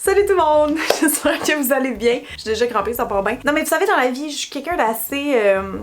Salut tout le monde! J'espère que vous allez bien. Je suis déjà crampée, ça part bien. Non mais vous savez, dans la vie, je suis quelqu'un d'assez...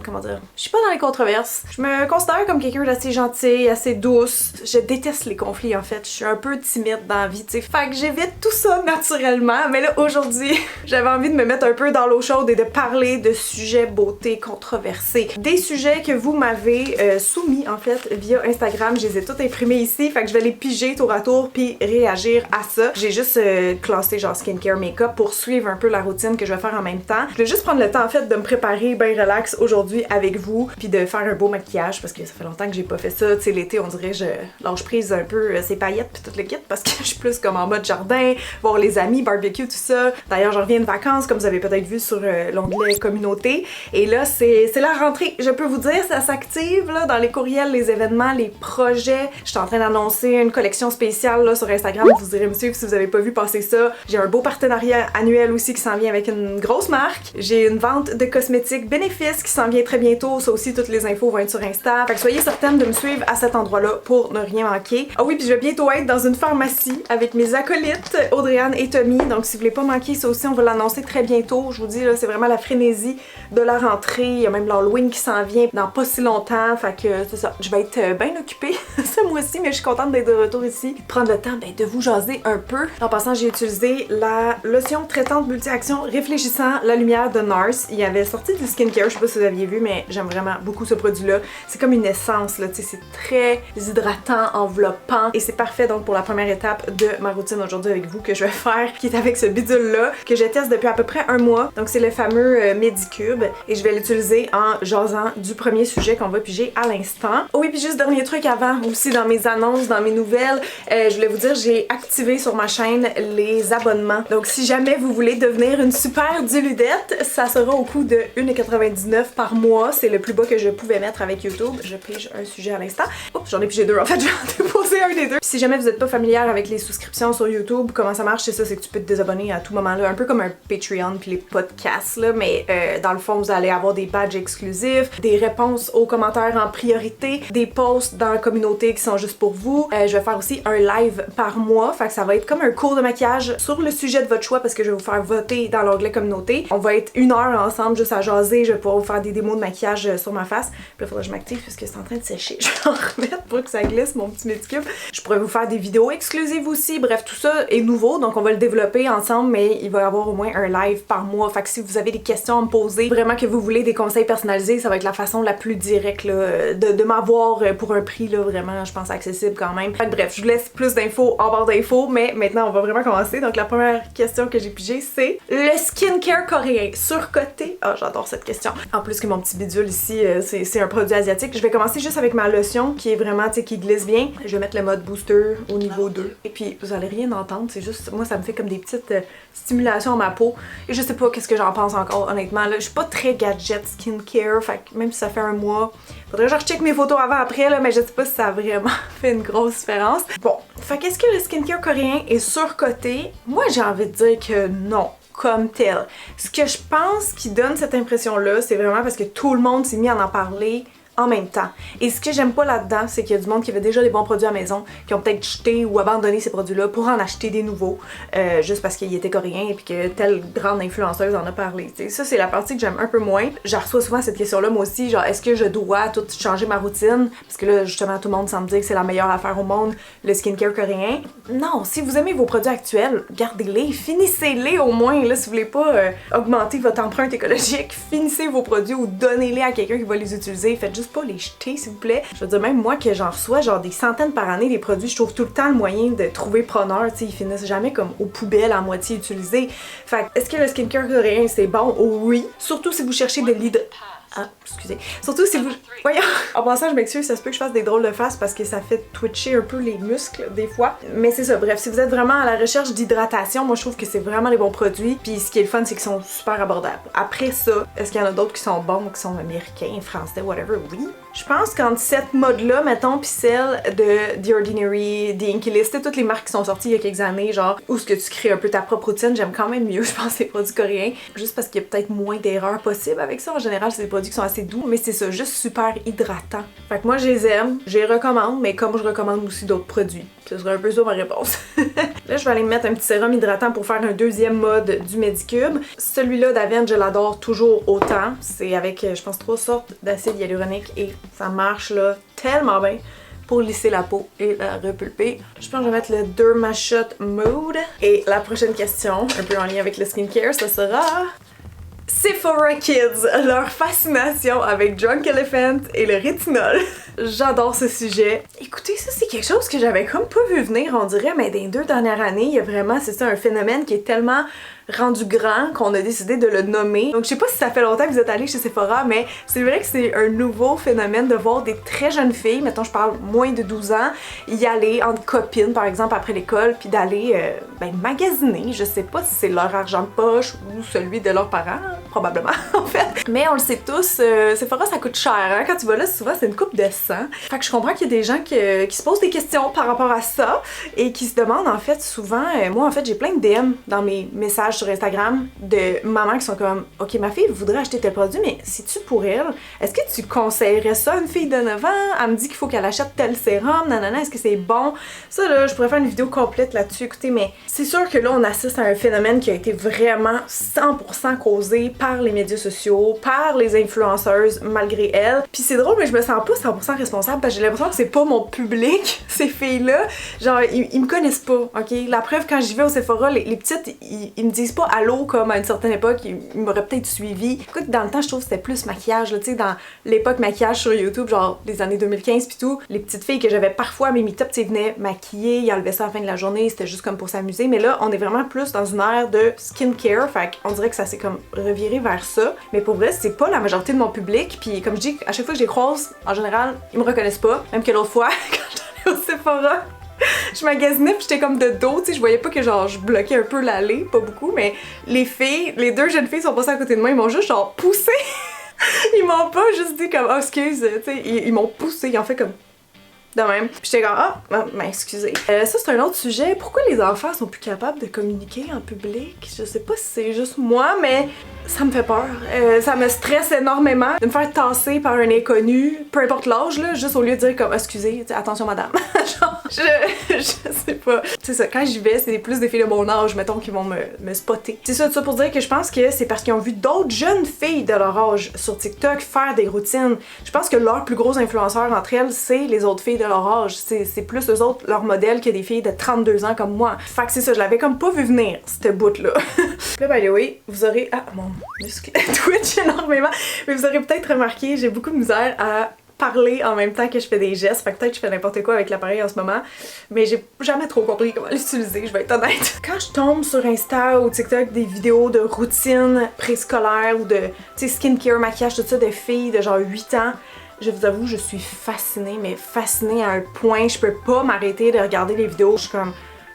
comment dire? Je suis pas dans les controverses. Je me considère comme quelqu'un d'assez gentil, assez douce. Je déteste les conflits en fait. Je suis un peu timide dans la vie, tu sais. Fait que j'évite tout ça naturellement. Mais là, aujourd'hui, j'avais envie de me mettre un peu dans l'eau chaude et de parler de sujets beauté controversés. Des sujets que vous m'avez soumis en fait via Instagram. Je les ai tous imprimés ici. Fait que je vais les piger tour à tour puis réagir à ça. J'ai juste classé genre skincare, make-up pour suivre un peu la routine que je vais faire en même temps. Je vais juste prendre le temps en fait de me préparer bien relax aujourd'hui avec vous puis de faire un beau maquillage parce que ça fait longtemps que j'ai pas fait ça. Tu sais, l'été on dirait je lâche prise un peu ces paillettes puis tout le kit parce que je suis plus comme en mode jardin, voir les amis, barbecue, tout ça. D'ailleurs je reviens de vacances comme vous avez peut-être vu sur l'onglet communauté et là c'est la rentrée. Je peux vous dire ça s'active là dans les courriels, les événements, les projets. Je suis en train d'annoncer une collection spéciale là sur Instagram. Vous irez me suivre si vous avez pas vu passer ça. J'ai un beau partenariat annuel aussi qui s'en vient avec une grosse marque. J'ai une vente de cosmétiques bénéfices qui s'en vient très bientôt. Ça aussi, toutes les infos vont être sur Insta. Fait que soyez certaines de me suivre à cet endroit-là pour ne rien manquer. Ah oui, puis je vais bientôt être dans une pharmacie avec mes acolytes, Audrey-Anne et Tommy. Donc si vous voulez pas manquer ça aussi, on va l'annoncer très bientôt. Je vous dis, là, c'est vraiment la frénésie de la rentrée. Il y a même l'Halloween qui s'en vient dans pas si longtemps. Fait que c'est ça. Je vais être bien occupée ce mois-ci, mais je suis contente d'être de retour ici. De prendre le temps de vous jaser un peu. En passant, j'ai utilisé la lotion traitante multi-action réfléchissant la lumière de NARS. Il y avait sorti du skincare, je sais pas si vous aviez vu, mais j'aime vraiment beaucoup ce produit-là. C'est comme une essence, là, tu sais, c'est très hydratant, enveloppant, et c'est parfait donc pour la première étape de ma routine aujourd'hui avec vous que je vais faire, qui est avec ce bidule-là, que je teste depuis à peu près un mois. Donc c'est le fameux Medicube, et je vais l'utiliser en jasant du premier sujet qu'on va piger à l'instant. Oh oui, puis juste dernier truc avant, aussi dans mes annonces, dans mes nouvelles, je voulais vous dire, j'ai activé sur ma chaîne les abonnements. Donc si jamais vous voulez devenir une super diludette, ça sera au coût de 1,99$ par mois. C'est le plus bas que je pouvais mettre avec YouTube. Je pige un sujet à l'instant. Oups, j'en ai pigé deux en fait, je vais en déposer un des deux. Si jamais vous n'êtes pas familière avec les souscriptions sur YouTube, comment ça marche, c'est ça, c'est que tu peux te désabonner à tout moment là, un peu comme un Patreon puis les podcasts là, mais dans le fond vous allez avoir des badges exclusifs, des réponses aux commentaires en priorité, des posts dans la communauté qui sont juste pour vous. Je vais faire aussi un live par mois, fait que ça va être comme un cours de maquillage sur le sujet de votre choix parce que je vais vous faire voter dans l'onglet communauté. On va être 1 heure ensemble juste à jaser, je vais pouvoir vous faire des démos de maquillage sur ma face. Puis là, il faudra que je m'active parce que c'est en train de sécher. Je vais en remettre pour que ça glisse mon petit Medicube. Je pourrais vous faire des vidéos exclusives aussi. Bref, tout ça est nouveau, donc on va le développer ensemble, mais il va y avoir au moins un live par mois. Fait que si vous avez des questions à me poser, vraiment que vous voulez des conseils personnalisés, ça va être la façon la plus directe là, de m'avoir pour un prix là, vraiment, je pense, accessible quand même. Fait que bref, je vous laisse plus d'infos en barre d'infos, mais maintenant on va vraiment commencer. Donc la première question que j'ai pigée, c'est le skincare coréen surcoté. Ah, j'adore cette question. En plus que mon petit bidule ici, c'est un produit asiatique. Je vais commencer juste avec ma lotion qui est vraiment, tu sais, qui glisse bien. Je vais mettre le mode booster au niveau 2. Et puis, vous allez rien entendre, c'est juste, moi, ça me fait comme des petites stimulations à ma peau. Et je sais pas qu'est-ce que j'en pense encore, honnêtement. Là, je suis pas très gadget skincare, fait que même si ça fait un mois, faudrait que je recheck mes photos avant-après, là, mais je sais pas si ça a vraiment fait une grosse différence. Bon, fait qu'est-ce que le skincare coréen est surcoté? Moi, j'ai envie de dire que non, comme tel. Ce que je pense qui donne cette impression-là, c'est vraiment parce que tout le monde s'est mis à en parler en même temps. Et ce que j'aime pas là-dedans, c'est qu'il y a du monde qui avait déjà des bons produits à la maison, qui ont peut-être jeté ou abandonné ces produits-là pour en acheter des nouveaux, juste parce qu'ils étaient coréens et puis que telle grande influenceuse en a parlé. T'sais. Ça, c'est la partie que j'aime un peu moins. Je reçois souvent cette question-là, moi aussi, genre, est-ce que je dois tout changer ma routine? Parce que là, justement, tout le monde semble dire que c'est la meilleure affaire au monde, le skincare coréen. Non, si vous aimez vos produits actuels, gardez-les, finissez-les au moins, là, si vous voulez pas augmenter votre empreinte écologique, finissez vos produits ou donnez-les à quelqu'un qui va les utiliser. Faites juste pas les jeter s'il vous plaît. Je veux dire, même moi que j'en reçois genre des centaines par année des produits, je trouve tout le temps le moyen de trouver preneur, tu sais, ils finissent jamais comme aux poubelles à moitié utilisés. Fait est-ce que le skincare coréen c'est bon? Oui. Surtout si vous cherchez de Ah, excusez. Surtout si vous... Voyons! En passant, je m'excuse, ça se peut que je fasse des drôles de faces parce que ça fait twitcher un peu les muscles des fois. Mais c'est ça, bref, si vous êtes vraiment à la recherche d'hydratation, moi je trouve que c'est vraiment les bons produits. Puis ce qui est le fun, c'est qu'ils sont super abordables. Après ça, est-ce qu'il y en a d'autres qui sont bons, qui sont américains, français, whatever? Oui. Je pense qu'entre cette mode-là, mettons, pis celle de The Ordinary, The Inky List, toutes les marques qui sont sorties il y a quelques années, genre, où ce que tu crées un peu ta propre routine, j'aime quand même mieux, je pense, les produits coréens. Juste parce qu'il y a peut-être moins d'erreurs possibles avec ça. En général, c'est des produits qui sont assez doux, mais c'est ça, juste super hydratant. Fait que moi, je les aime, je les recommande, mais comme je recommande aussi d'autres produits. Ce serait un peu ça ma réponse. Là, je vais aller me mettre un petit sérum hydratant pour faire un deuxième mode du Medicube. Celui-là d'Avène, je l'adore toujours autant. C'est avec, je pense, 3 sortes d'acide hyaluronique et ça marche là tellement bien pour lisser la peau et la repulper. Je pense que je vais mettre le Dermashot Mood. Et la prochaine question, un peu en lien avec le skincare, ça sera... Sephora Kids, leur fascination avec Drunk Elephant et le rétinol. J'adore ce sujet. Écoutez, ça c'est quelque chose que j'avais comme pas vu venir, on dirait, mais dans les 2 dernières années, il y a vraiment, c'est ça, un phénomène qui est tellement rendu grand qu'on a décidé de le nommer. Donc je sais pas si ça fait longtemps que vous êtes allés chez Sephora, mais c'est vrai que c'est un nouveau phénomène de voir des très jeunes filles, mettons je parle moins de 12 ans, y aller entre copines par exemple après l'école, puis d'aller magasiner. Je sais pas si c'est leur argent de poche ou celui de leurs parents, probablement en fait. Mais on le sait tous, Sephora ça coûte cher, hein? Quand tu vas là souvent c'est une coupe de 100. Fait que je comprends qu'il y a des gens qui se posent des questions par rapport à ça et qui se demandent en fait souvent, moi en fait j'ai plein de DM dans mes messages sur Instagram de mamans qui sont comme ok ma fille voudrait acheter tel produit mais c'est-tu pour elle? Est-ce que tu conseillerais ça à une fille de 9 ans? Elle me dit qu'il faut qu'elle achète tel sérum, nanana, est-ce que c'est bon? Ça là, je pourrais faire une vidéo complète là-dessus, écoutez, mais c'est sûr que là on assiste à un phénomène qui a été vraiment 100% causé par les médias sociaux, par les influenceuses malgré elles. Puis c'est drôle mais je me sens pas 100% responsable parce que j'ai l'impression que c'est pas mon public, ces filles-là. Genre ils me connaissent pas, ok? La preuve quand j'y vais au Sephora, les petites, ils me disent pas allô comme à une certaine époque, ils m'auraient peut-être suivi. Écoute, dans le temps, je trouve que c'était plus maquillage, tu sais, dans l'époque maquillage sur YouTube, genre les années 2015 pis tout, les petites filles que j'avais parfois à mes meet-ups, tu sais, venaient maquiller, ils enlevaient ça à la fin de la journée, c'était juste comme pour s'amuser, mais là, on est vraiment plus dans une ère de skincare, fait qu'on dirait que ça s'est comme reviré vers ça, mais pour vrai, c'est pas la majorité de mon public, puis comme je dis, à chaque fois que je les croise, en général, ils me reconnaissent pas, même que l'autre fois, quand j'allais au Sephora, je magasinais pis j'étais comme de dos, tu sais, je voyais pas que genre je bloquais un peu l'allée, pas beaucoup, mais les filles, les 2 jeunes filles sont passées à côté de moi, ils m'ont juste genre poussé. Ils m'ont pas juste dit comme oh excuse, tu sais, ils m'ont poussé, ils ont fait comme de même. Pis j'étais comme ah, ben excusez. Ça c'est un autre sujet, pourquoi les enfants sont plus capables de communiquer en public? Je sais pas si c'est juste moi, mais ça me fait peur. Ça me stresse énormément de me faire tasser par un inconnu, peu importe l'âge là, juste au lieu de dire comme excusez, attention madame. Genre, je sais pas. C'est ça, quand j'y vais, c'est plus des filles de mon âge, mettons, qui vont me spotter. C'est ça, tout ça pour dire que je pense que c'est parce qu'ils ont vu d'autres jeunes filles de leur âge sur TikTok faire des routines. Je pense que leurs plus gros influenceurs entre elles, c'est les autres filles de leur âge. C'est plus eux autres, leur modèle, que des filles de 32 ans comme moi. Fait que c'est ça, je l'avais comme pas vu venir, cette bout-là. Là, by the way, vous aurez... Ah, mon muscle twitch énormément. Mais vous aurez peut-être remarqué, j'ai beaucoup de misère à parler en même temps que je fais des gestes, fait que peut-être que je fais n'importe quoi avec l'appareil en ce moment, mais j'ai jamais trop compris comment l'utiliser, je vais être honnête. Quand je tombe sur Insta ou TikTok des vidéos de routine préscolaire ou de, tu sais, skincare, maquillage, tout ça, de filles de genre 8 ans, je vous avoue, je suis fascinée, mais fascinée à un point, je peux pas m'arrêter de regarder les vidéos, je suis comme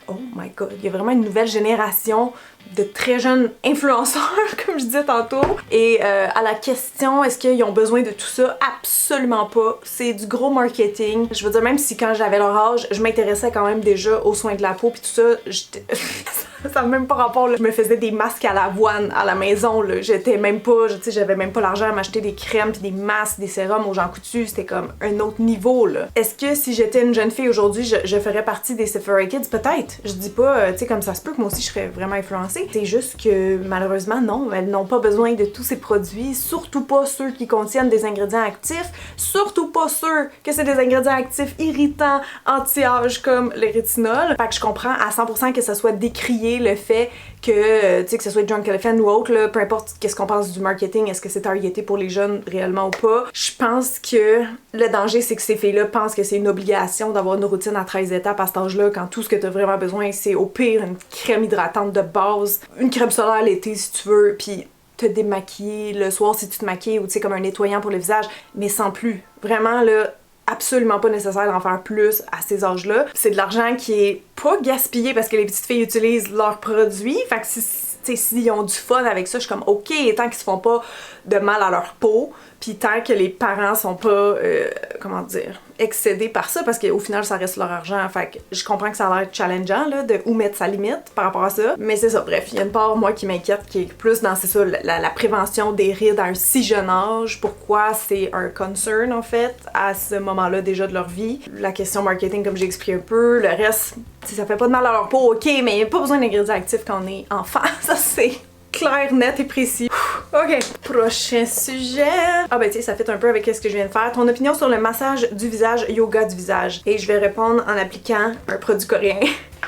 oh my god, il y a vraiment une nouvelle génération de très jeunes influenceurs, comme je disais tantôt. Et à la question, est-ce qu'ils ont besoin de tout ça? Absolument pas. C'est du gros marketing. Je veux dire, même si quand j'avais leur âge, je m'intéressais quand même déjà aux soins de la peau puis tout ça, ça n'a même pas rapport, là. Je me faisais des masques à l'avoine à la maison, là. J'étais même pas, tu sais, j'avais même pas l'argent à m'acheter des crèmes puis des masques, des sérums aux gens coutus. C'était comme un autre niveau, là. Est-ce que si j'étais une jeune fille aujourd'hui, je ferais partie des Sephora Kids? Peut-être. Je dis pas, tu sais, comme ça se peut que moi aussi je serais vraiment influencée. C'est juste que malheureusement non, elles n'ont pas besoin de tous ces produits, surtout pas ceux qui contiennent des ingrédients actifs, surtout pas ceux que c'est des ingrédients actifs irritants, anti-âge comme le rétinol. Fait que je comprends à 100% que ça soit décrié le fait que, tu sais, que ce soit Drunk Elephant ou autre, là, peu importe qu'est-ce qu'on pense du marketing, est-ce que c'est targeté pour les jeunes réellement ou pas, je pense que le danger c'est que ces filles-là pensent que c'est une obligation d'avoir une routine à 13 étapes à cet âge-là, quand tout ce que t'as vraiment besoin c'est au pire une crème hydratante de base, une crème solaire l'été si tu veux, puis te démaquiller le soir si tu te maquilles, ou tu sais comme un nettoyant pour le visage, mais sans plus. Vraiment là, absolument pas nécessaire d'en faire plus à ces âges-là. C'est de l'argent qui est pas gaspillé parce que les petites filles utilisent leurs produits, fait que s'ils ont du fun avec ça, je suis comme ok, tant qu'ils se font pas de mal à leur peau, Puis tant que les parents sont pas, comment dire, excédés par ça, parce qu'au final, ça reste leur argent. Fait que je comprends que ça a l'air challengeant, là, de où mettre sa limite par rapport à ça. Mais c'est ça, bref, il y a une part, moi, qui m'inquiète, qui est plus dans, c'est ça, la prévention des rides à un si jeune âge. Pourquoi c'est un concern, en fait, à ce moment-là déjà de leur vie. La question marketing, comme j'ai expliqué un peu. Le reste, si ça fait pas de mal à leur peau, ok, mais il n'y a pas besoin d'ingrédients actifs quand on est enfant. Ça, c'est clair, net et précis. Ok, prochain sujet. Ah ben tu sais, ça fait un peu avec ce que je viens de faire. Ton opinion sur le massage du visage, yoga du visage. Et je vais répondre en appliquant un produit coréen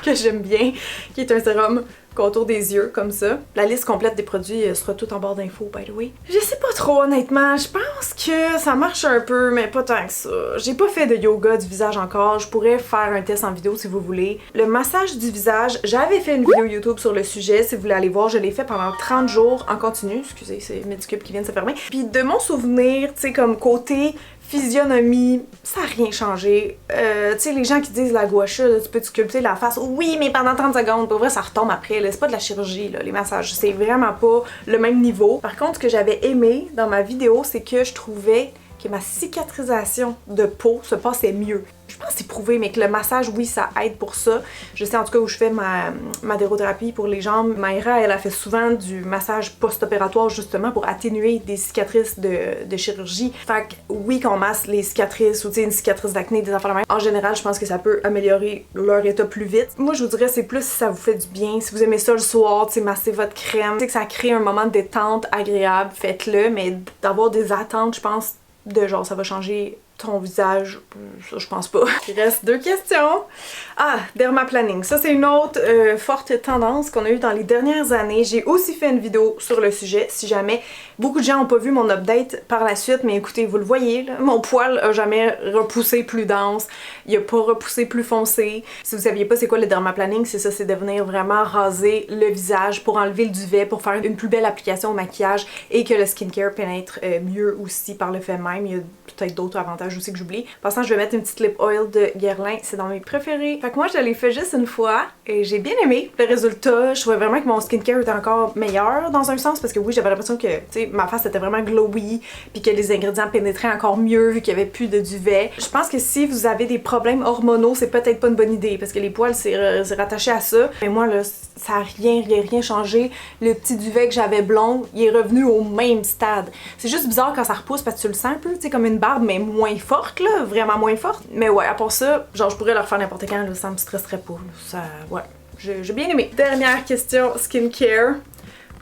que j'aime bien, qui est un sérum contour des yeux, comme ça. La liste complète des produits sera tout en barre d'infos, by the way. Je sais pas trop, honnêtement. Je pense que ça marche un peu, mais pas tant que ça. J'ai pas fait de yoga du visage encore. Je pourrais faire un test en vidéo si vous voulez. Le massage du visage, j'avais fait une vidéo YouTube sur le sujet. Si vous voulez aller voir, je l'ai fait pendant 30 jours en continu. Excusez, c'est Medicube qui vient de se fermer. Puis de mon souvenir, tu sais, comme côté physionomie, ça n'a rien changé. Tu sais, les gens qui disent la gua sha, tu peux te sculpter la face. Oui, mais pendant 30 secondes. Pour vrai, ça retombe après. C'est pas de la chirurgie, là, les massages. C'est vraiment pas le même niveau. Par contre, ce que j'avais aimé dans ma vidéo, c'est que je trouvais que ma cicatrisation de peau se passait mieux. Je pense que c'est prouvé, mais que le massage, oui, ça aide pour ça. Je sais en tout cas où je fais ma dérothérapie pour les jambes. Maïra, elle a fait souvent du massage post-opératoire justement pour atténuer des cicatrices de chirurgie. Fait que oui, qu'on masse les cicatrices ou tu sais, une cicatrice d'acné, des affaires de même. En général, je pense que ça peut améliorer leur état plus vite. Moi, je vous dirais, c'est plus si ça vous fait du bien. Si vous aimez ça le soir, tu sais, masser votre crème. Tu sais que ça crée un moment de détente agréable, faites-le. Mais d'avoir des attentes, je pense, de genre, ça va changer ton visage, ça je pense pas. Il reste 2 questions. Ah, dermaplaning. Ça c'est une autre forte tendance qu'on a eue dans les dernières années. J'ai aussi fait une vidéo sur le sujet, si jamais beaucoup de gens n'ont pas vu mon update par la suite, mais écoutez, vous le voyez, là, mon poil a jamais repoussé plus dense, il a pas repoussé plus foncé. Si vous saviez pas c'est quoi le dermaplaning, c'est ça, c'est de venir vraiment raser le visage pour enlever le duvet, pour faire une plus belle application au maquillage et que le skincare pénètre mieux aussi par le fait même. Il y a peut-être d'autres avantages aussi que j'oublie. Passant, je vais mettre une petite lip oil de Guerlain, c'est dans mes préférés. Fait que moi, je l'ai fait juste une fois et j'ai bien aimé le résultat. Je trouvais vraiment que mon skincare était encore meilleur dans un sens parce que oui, j'avais l'impression que, tu sais, ma face était vraiment glowy puis que les ingrédients pénétraient encore mieux vu qu'il y avait plus de duvet. Je pense que si vous avez des problèmes hormonaux, c'est peut-être pas une bonne idée parce que les poils, c'est rattaché à ça. Mais moi, là, ça a rien changé. Le petit duvet que j'avais blond, il est revenu au même stade. C'est juste bizarre quand ça repousse parce que tu le sens un peu, tu sais, comme une barbe, mais moins forte, là, vraiment moins forte. Mais ouais, à part ça, genre, je pourrais le refaire n'importe quand, là, ça me stresserait pas, là. Ça, ouais, j'ai bien aimé. Dernière question, skincare.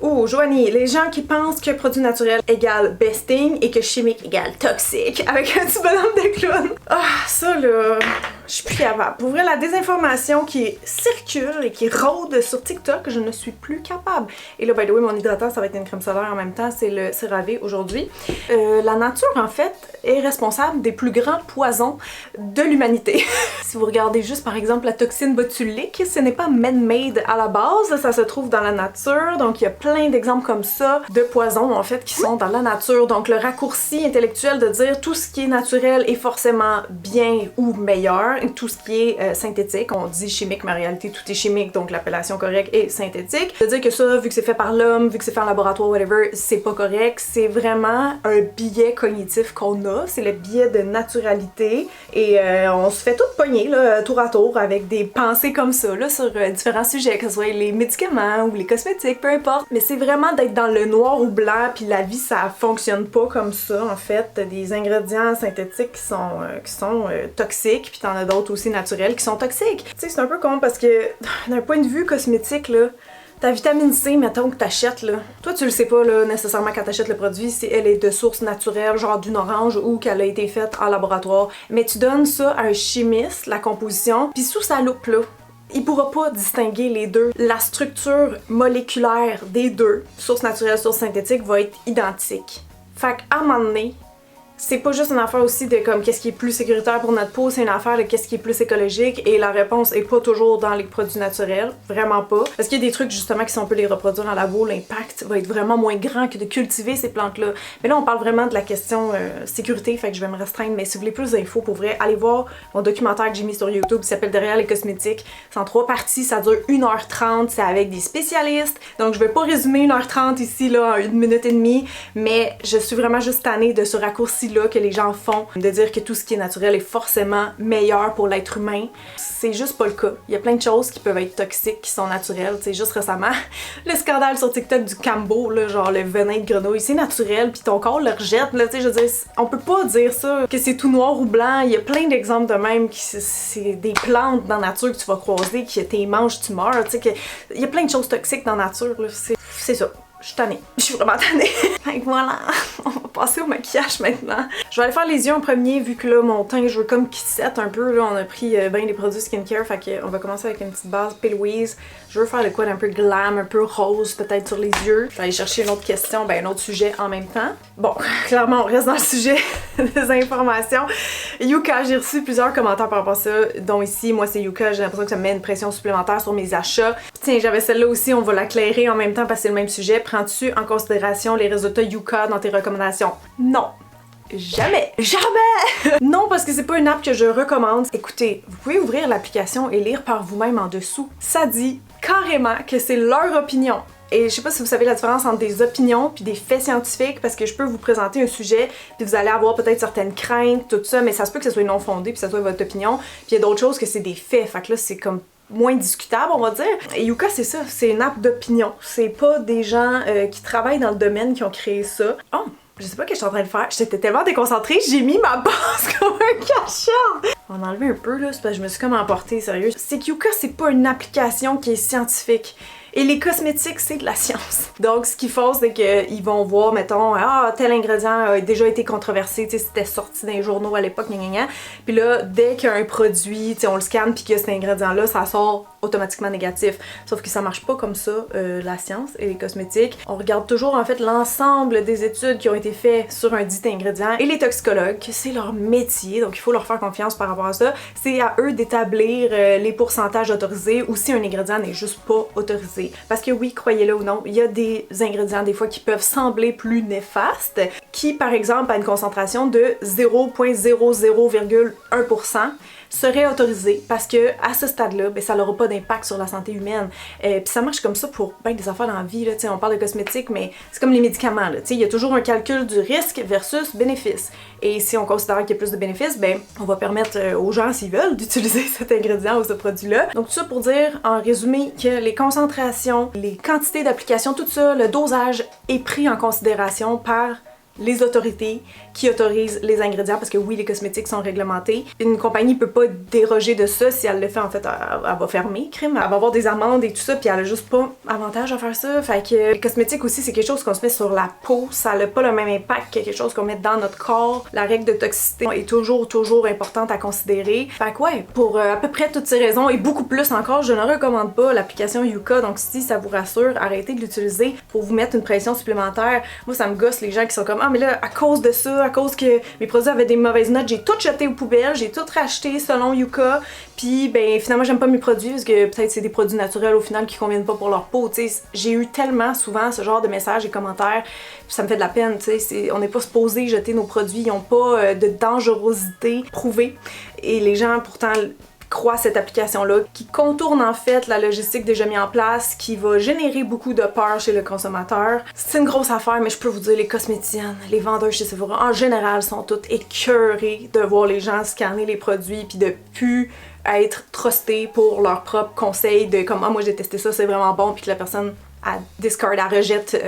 Oh, Joanie, les gens qui pensent que produit naturel égale besting et que chimique égale toxique avec un petit bonhomme de clown. Ah, ça là, je suis plus capable. Pour vrai, la désinformation qui circule et qui rôde sur TikTok, je ne suis plus capable. Et là, by the way, mon hydratant, ça va être une crème solaire en même temps, c'est le CeraVe aujourd'hui. La nature, en fait, est responsable des plus grands poisons de l'humanité. Si vous regardez juste, par exemple, la toxine botulique, ce n'est pas man-made à la base, ça se trouve dans la nature, donc il y a plein d'exemples comme ça de poisons, en fait, qui sont dans la nature. Donc le raccourci intellectuel de dire tout ce qui est naturel est forcément bien ou meilleur, et tout ce qui est synthétique, on dit chimique, mais en réalité tout est chimique, donc l'appellation correcte est synthétique. De dire que ça, vu que c'est fait par l'homme, vu que c'est fait en laboratoire, whatever, c'est pas correct, c'est vraiment un biais cognitif qu'on a, c'est le biais de naturalité, et on se fait tout pogner, là, tour à tour, avec des pensées comme ça, là, sur différents sujets, que ce soit les médicaments ou les cosmétiques, peu importe, mais c'est vraiment d'être dans le noir ou blanc, puis la vie ça fonctionne pas comme ça en fait. T'as des ingrédients synthétiques qui sont toxiques, puis t'en as d'autres aussi naturels qui sont toxiques. Tu sais, c'est un peu con parce que d'un point de vue cosmétique là, ta vitamine C, mettons que t'achètes là, toi tu le sais pas là nécessairement quand t'achètes le produit si elle est de source naturelle, genre d'une orange ou qu'elle a été faite en laboratoire, mais tu donnes ça à un chimiste, la composition, puis sous sa loupe là, il pourra pas distinguer les deux. La structure moléculaire des deux, source naturelle, source synthétique, va être identique. Fait qu'à un moment donné, c'est pas juste une affaire aussi de comme qu'est-ce qui est plus sécuritaire pour notre peau, c'est une affaire de qu'est-ce qui est plus écologique et la réponse est pas toujours dans les produits naturels, vraiment pas. Parce qu'il y a des trucs justement qui sont on peut les reproduire dans la boue, l'impact va être vraiment moins grand que de cultiver ces plantes-là. Mais là on parle vraiment de la question sécurité, fait que je vais me restreindre, mais si vous voulez plus d'infos pour vrai, allez voir mon documentaire que j'ai mis sur YouTube qui s'appelle Derrière les cosmétiques. C'est en 3 parties, ça dure 1h30, c'est avec des spécialistes, donc je vais pas résumer 1h30 ici là en 1 minute et demie, mais je suis vraiment juste tannée de ce raccourci là que les gens font, de dire que tout ce qui est naturel est forcément meilleur pour l'être humain. C'est juste pas le cas. Il y a plein de choses qui peuvent être toxiques qui sont naturelles. Tu sais, juste récemment, le scandale sur TikTok du Cambo, là, genre le venin de grenouille, c'est naturel, puis ton corps le rejette. Là, tu sais, je veux dire, on peut pas dire ça, que c'est tout noir ou blanc. Il y a plein d'exemples de même, c'est des plantes dans la nature que tu vas croiser, que tes manges, tu meurs. Tu sais, il y a plein de choses toxiques dans la nature. C'est ça. Je suis tannée. Je suis vraiment tannée. Fait que voilà, on va passer au maquillage maintenant. Je vais aller faire les yeux en premier vu que là mon teint je veux comme qu'il sette un peu. Là on a pris bien des produits skincare, fait que on va commencer avec une petite base P. Louise. Je veux faire de quoi d'un peu glam, un peu rose peut-être sur les yeux. Je vais aller chercher une autre question, ben un autre sujet en même temps. Bon, clairement on reste dans le sujet des informations. Yuka, j'ai reçu plusieurs commentaires par rapport à ça, dont ici, moi c'est Yuka, j'ai l'impression que ça me met une pression supplémentaire sur mes achats. Tiens, j'avais celle-là aussi, on va l'éclairer en même temps parce que c'est le même sujet. Prends-tu en considération les résultats Yuka dans tes recommandations? Non. Jamais! Jamais! Non, parce que c'est pas une app que je recommande. Écoutez, vous pouvez ouvrir l'application et lire par vous-même en dessous. Ça dit carrément que c'est leur opinion. Et je sais pas si vous savez la différence entre des opinions puis des faits scientifiques, parce que je peux vous présenter un sujet puis vous allez avoir peut-être certaines craintes, tout ça, mais ça se peut que ce soit non fondé puis que ça soit votre opinion. Puis il y a d'autres choses que c'est des faits. Fait que là, c'est comme moins discutable, on va dire. Et Yuka, c'est ça, c'est une app d'opinion. C'est pas des gens qui travaillent dans le domaine qui ont créé ça. Oh! Je sais pas ce que je suis en train de faire. J'étais tellement déconcentrée, j'ai mis ma base comme un cachet. On va enlever un peu là, c'est parce que je me suis comme emportée, sérieux. C'est que Yuka, c'est pas une application qui est scientifique. Et les cosmétiques, c'est de la science. Donc, ce qu'ils font, c'est qu'ils vont voir, mettons, ah, tel ingrédient a déjà été controversé, tu sais, c'était sorti dans les journaux à l'époque, gna gna gna. Puis là, dès qu'il y a un produit, tu sais, on le scanne, puis qu'il y a cet ingrédient-là, ça sort automatiquement négatif. Sauf que ça marche pas comme ça, la science et les cosmétiques. On regarde toujours, en fait, l'ensemble des études qui ont été faites sur un dit ingrédient. Et les toxicologues, c'est leur métier, donc il faut leur faire confiance par rapport à ça. C'est à eux d'établir les pourcentages autorisés ou si un ingrédient n'est juste pas autorisé. Parce que oui, croyez-le ou non, il y a des ingrédients des fois qui peuvent sembler plus néfastes, qui par exemple à une concentration de 0,00,1% serait autorisé parce que à ce stade-là, ben, ça n'aura pas d'impact sur la santé humaine. Puis ça marche comme ça pour ben, des affaires dans la vie, là, on parle de cosmétiques, mais c'est comme les médicaments. Il y a toujours un calcul du risque versus bénéfice. Et si on considère qu'il y a plus de bénéfices, ben, on va permettre aux gens, s'ils veulent, d'utiliser cet ingrédient ou ce produit-là. Donc tout ça pour dire, en résumé, que les concentrations, les quantités d'application, tout ça, le dosage est pris en considération par les autorités qui autorisent les ingrédients parce que oui, les cosmétiques sont réglementés. Une compagnie peut pas déroger de ça. Si elle le fait, en fait, elle va fermer, crime. Elle va avoir des amendes et tout ça, puis elle a juste pas avantage à faire ça. Fait que les cosmétiques aussi, c'est quelque chose qu'on se met sur la peau. Ça n'a pas le même impact que quelque chose qu'on met dans notre corps. La règle de toxicité est toujours importante à considérer. Fait que ouais, pour à peu près toutes ces raisons et beaucoup plus encore, je ne recommande pas l'application Yuka. Donc si ça vous rassure, arrêtez de l'utiliser pour vous mettre une pression supplémentaire. Moi, ça me gosse les gens qui sont comme ah mais là, à cause de ça, à cause que mes produits avaient des mauvaises notes, j'ai tout jeté aux poubelles, j'ai tout racheté selon Yuka, puis ben finalement j'aime pas mes produits parce que peut-être c'est des produits naturels au final qui conviennent pas pour leur peau, tu sais. J'ai eu tellement souvent ce genre de messages et commentaires, puis ça me fait de la peine, tu sais. On n'est pas supposé jeter nos produits, ils ont pas de dangerosité prouvée, et les gens pourtant croient cette application-là, qui contourne en fait la logistique déjà mise en place, qui va générer beaucoup de peur chez le consommateur. C'est une grosse affaire, mais je peux vous dire, les cosméticiennes, les vendeurs chez Sephora, en général, sont toutes écœurées de voir les gens scanner les produits puis de plus être trustés pour leurs propres conseils de comme « Ah, moi j'ai testé ça, c'est vraiment bon » puis que la personne elle discard, elle rejette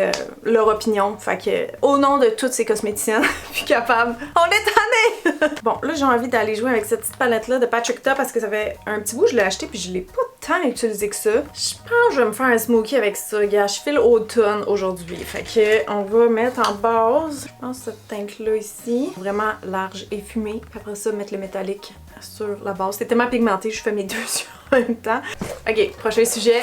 leur opinion. Fait que, au nom de toutes ces cosméticiennes, plus capable, on est tannés! Bon, là j'ai envie d'aller jouer avec cette petite palette-là de Patrick Ta parce que ça fait un petit bout que je l'ai acheté puis je l'ai pas tant utilisé que ça. Je pense que je vais me faire un smokey avec ça, gars. Je file automne aujourd'hui. Fait que, on va mettre en base, je pense, cette teinte-là ici. Vraiment large et fumée. Puis après ça, mettre le métallique sur la base. C'est tellement pigmenté, je fais mes deux yeux en même temps. Ok, prochain sujet.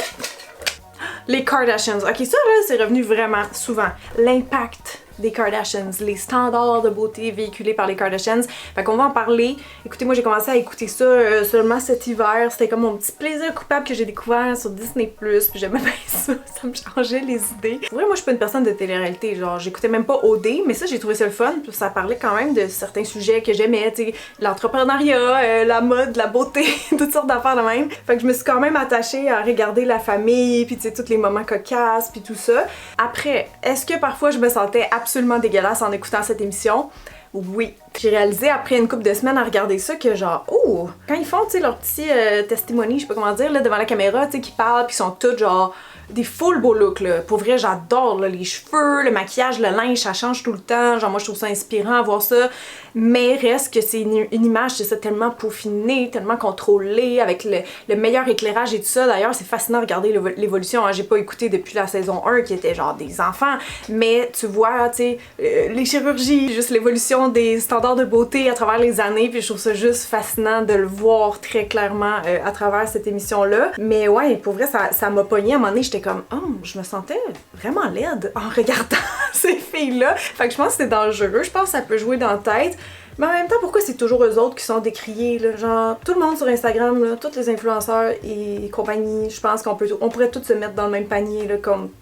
Les Kardashians. Ok, ça là, c'est revenu vraiment souvent. L'impact des Kardashians, les standards de beauté véhiculés par les Kardashians. Fait qu'on va en parler. Écoutez, moi j'ai commencé à écouter ça seulement cet hiver. C'était comme mon petit plaisir coupable que j'ai découvert sur Disney+, puis j'aimais bien ça, ça me changeait les idées. Pour vrai, moi je suis pas une personne de télé-réalité, genre j'écoutais même pas OD, mais ça j'ai trouvé ça le fun, puis ça parlait quand même de certains sujets que j'aimais, tu sais, l'entrepreneuriat, la mode, la beauté, toutes sortes d'affaires de même. Fait que je me suis quand même attachée à regarder la famille, puis tu sais, tous les moments cocasses, puis tout ça. Après, est-ce que parfois je me sentais absolument dégueulasse en écoutant cette émission? Oui. J'ai réalisé après une couple de semaines à regarder ça que genre, oh, quand ils font, tu sais, leur petit testimony, je sais pas comment dire, là, devant la caméra, tu sais, qui parlent, puis ils sont tous genre des full beaux looks, là. Pour vrai, j'adore, là, les cheveux, le maquillage, le linge, ça change tout le temps. Genre, moi, je trouve ça inspirant à voir ça. Mais reste que c'est une image, c'est ça, tellement peaufinée, tellement contrôlée, avec le meilleur éclairage et tout ça. D'ailleurs, c'est fascinant de regarder l'évolution. Hein. J'ai pas écouté depuis la saison 1, qui était genre des enfants. Mais tu vois, tu sais, les chirurgies, juste l'évolution des standards de beauté à travers les années. Puis je trouve ça juste fascinant de le voir très clairement à travers cette émission-là. Mais ouais, pour vrai, ça m'a pogné. À un moment donné, j'étais comme, oh, je me sentais vraiment laide en regardant ces filles-là. Fait que je pense que c'est dangereux. Je pense que ça peut jouer dans la tête. Mais en même temps, pourquoi c'est toujours eux autres qui sont décriés, là? Genre, tout le monde sur Instagram, là, tous les influenceurs et compagnie, je pense qu'on pourrait tous se mettre dans le même panier, là,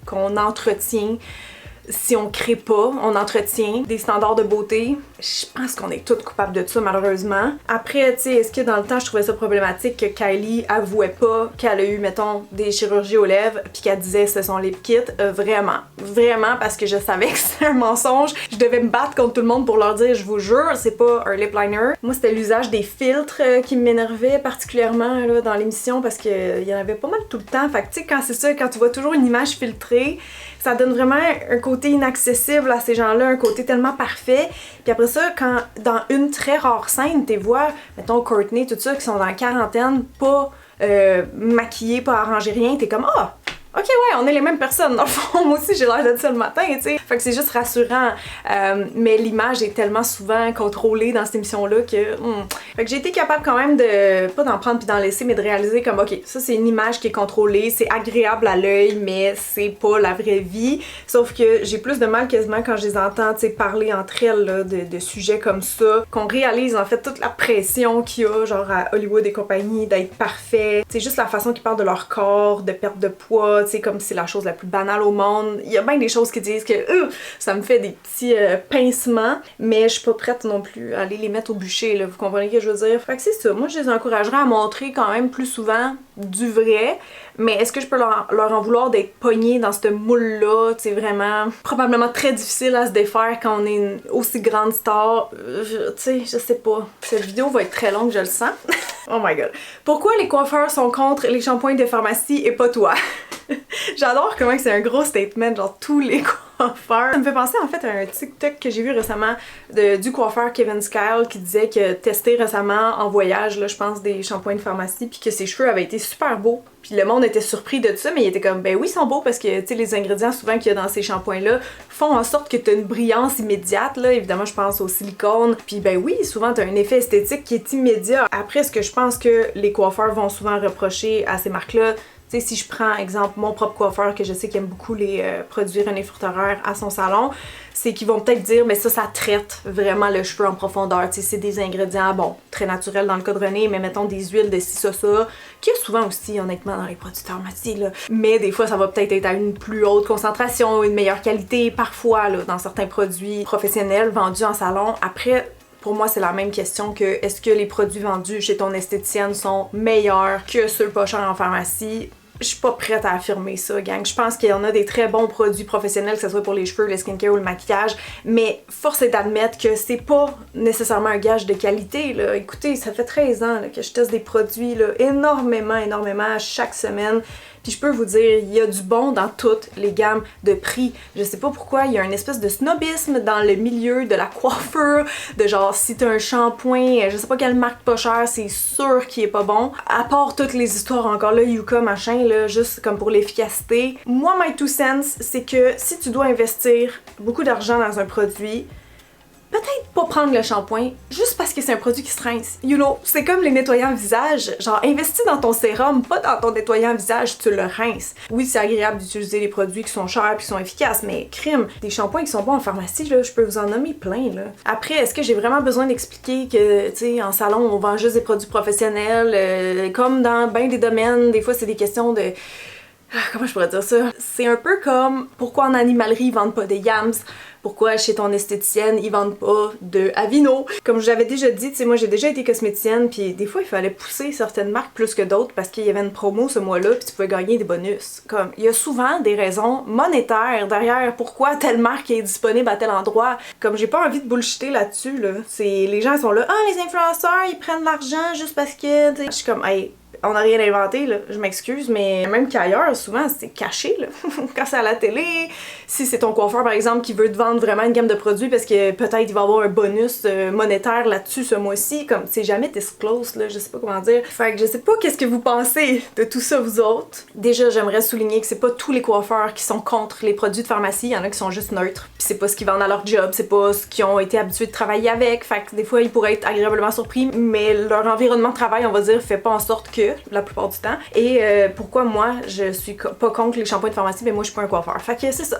qu'on entretient. Si on crée pas, on entretient des standards de beauté. Je pense qu'on est toutes coupables de ça, malheureusement. Après, tu sais, est-ce que dans le temps, je trouvais ça problématique que Kylie avouait pas qu'elle a eu, mettons, des chirurgies aux lèvres, puis qu'elle disait ce sont lip kits? Vraiment. Vraiment, parce que je savais que c'était un mensonge. Je devais me battre contre tout le monde pour leur dire, je vous jure, c'est pas un lip liner. Moi, c'était l'usage des filtres qui m'énervait particulièrement là, dans l'émission, parce qu'il y en avait pas mal tout le temps. Fait que, tu sais, quand c'est ça, quand tu vois toujours une image filtrée, ça donne vraiment un côté inaccessible à ces gens-là, un côté tellement parfait. Puis après ça, quand dans une très rare scène, t'es vois, mettons Courtney, tout ça, qui sont dans la quarantaine, pas maquillés, pas arrangés, rien, t'es comme ah! Ok, ouais, on est les mêmes personnes. Dans le fond, moi aussi, j'ai l'air d'être ça le matin, tu sais. Fait que c'est juste rassurant. Mais l'image est tellement souvent contrôlée dans cette émission-là que... Fait que j'ai été capable quand même de... Pas d'en prendre puis d'en laisser, mais de réaliser comme, ok, ça, c'est une image qui est contrôlée, c'est agréable à l'œil, mais c'est pas la vraie vie. Sauf que j'ai plus de mal quasiment quand je les entends, tu sais, parler entre elles, là, de sujets comme ça, qu'on réalise, en fait, toute la pression qu'il y a, genre, à Hollywood et compagnie, d'être parfait. C'est juste la façon qu'ils parlent de leur corps, de perte de poids, tu sais, comme c'est la chose la plus banale au monde. Il y a bien des choses qui disent que ça me fait des petits pincements, mais je suis pas prête non plus à aller les mettre au bûcher, là, vous comprenez ce que je veux dire? Fait que c'est ça, moi je les encouragerais à montrer quand même plus souvent du vrai, mais est-ce que je peux leur en vouloir d'être pognés dans ce moule-là? C'est vraiment probablement très difficile à se défaire quand on est une aussi grande star. Tu sais, je sais pas. Cette vidéo va être très longue, je le sens. Oh my god. Pourquoi les coiffeurs sont contre les shampoings de pharmacie et pas toi? J'adore comment c'est un gros statement, genre tous les coiffeurs. Ça me fait penser en fait à un TikTok que j'ai vu récemment du coiffeur Kevin Skyle qui disait que testé récemment en voyage, là, je pense, des shampoings de pharmacie, puis que ses cheveux avaient été super beaux. Puis le monde était surpris de ça, mais il était comme, ben oui, ils sont beaux parce que, tu sais, les ingrédients souvent qu'il y a dans ces shampoings-là font en sorte que t'as une brillance immédiate, là. Évidemment, je pense au silicone. Puis ben oui, souvent t'as un effet esthétique qui est immédiat. Après, ce que je pense que les coiffeurs vont souvent reprocher à ces marques-là, tu sais, si je prends, exemple, mon propre coiffeur, que je sais qu'il aime beaucoup les produits René Fructeraire à son salon, c'est qu'ils vont peut-être dire, mais ça traite vraiment le cheveu en profondeur. Tu sais, c'est des ingrédients, bon, très naturels dans le cas de René, mais mettons des huiles de ci, ça, qui est souvent aussi, honnêtement, dans les produits de pharmacie, là. Mais des fois, ça va peut-être être à une plus haute concentration, une meilleure qualité, parfois, là, dans certains produits professionnels vendus en salon. Après, pour moi, c'est la même question que est-ce que les produits vendus chez ton esthéticienne sont meilleurs que ceux pas chers en pharmacie? Je suis pas prête à affirmer ça, gang. Je pense qu'il y en a des très bons produits professionnels, que ce soit pour les cheveux, le skincare ou le maquillage, mais force est d'admettre que c'est pas nécessairement un gage de qualité, là. Écoutez, ça fait 13 ans là, que je teste des produits là, énormément chaque semaine. Puis je peux vous dire, il y a du bon dans toutes les gammes de prix. Je sais pas pourquoi, il y a une espèce de snobisme dans le milieu de la coiffure, de genre si t'as un shampoing, je sais pas quelle marque pas chère, c'est sûr qu'il est pas bon. À part toutes les histoires encore là, Yuka machin, là, juste comme pour l'efficacité. Moi, my two cents, c'est que si tu dois investir beaucoup d'argent dans un produit, peut-être pas prendre le shampoing juste parce que c'est un produit qui se rince. You know, c'est comme les nettoyants visage. Genre, investis dans ton sérum, pas dans ton nettoyant visage, tu le rinces. Oui, c'est agréable d'utiliser les produits qui sont chers et qui sont efficaces, mais crime, des shampoings qui sont bons en pharmacie, là, je peux vous en nommer plein, là. Après, est-ce que j'ai vraiment besoin d'expliquer que, tu sais, en salon, on vend juste des produits professionnels, comme dans bien des domaines, des fois, c'est des questions de... Comment je pourrais dire ça? C'est un peu comme pourquoi en animalerie ils vendent pas des yams, pourquoi chez ton esthéticienne ils vendent pas de Aveeno. Comme je l'avais déjà dit, tu sais, moi j'ai déjà été cosméticienne, puis des fois il fallait pousser certaines marques plus que d'autres parce qu'il y avait une promo ce mois-là, puis tu pouvais gagner des bonus. Comme il y a souvent des raisons monétaires derrière pourquoi telle marque est disponible à tel endroit. Comme j'ai pas envie de bullshiter là-dessus, là. C'est les gens sont là, ah les influenceurs ils prennent de l'argent juste parce que, tu sais, je suis comme, hey. On n'a rien inventé, là, je m'excuse, mais même qu'ailleurs, souvent, c'est caché, là. Quand c'est à la télé, si c'est ton coiffeur, par exemple, qui veut te vendre vraiment une gamme de produits parce que peut-être il va avoir un bonus monétaire là-dessus ce mois-ci, comme c'est jamais disclosed, là, je sais pas comment dire. Fait que je sais pas qu'est-ce que vous pensez de tout ça, vous autres. Déjà, j'aimerais souligner que c'est pas tous les coiffeurs qui sont contre les produits de pharmacie, il y en a qui sont juste neutres, puis c'est pas ce qu'ils vendent à leur job, c'est pas ce qu'ils ont été habitués de travailler avec, fait que des fois, ils pourraient être agréablement surpris, mais leur environnement de travail, on va dire, fait pas en sorte que la plupart du temps. Et pourquoi moi je suis pas contre les shampoings de pharmacie, mais moi je suis pas un coiffeur. Fait que c'est ça.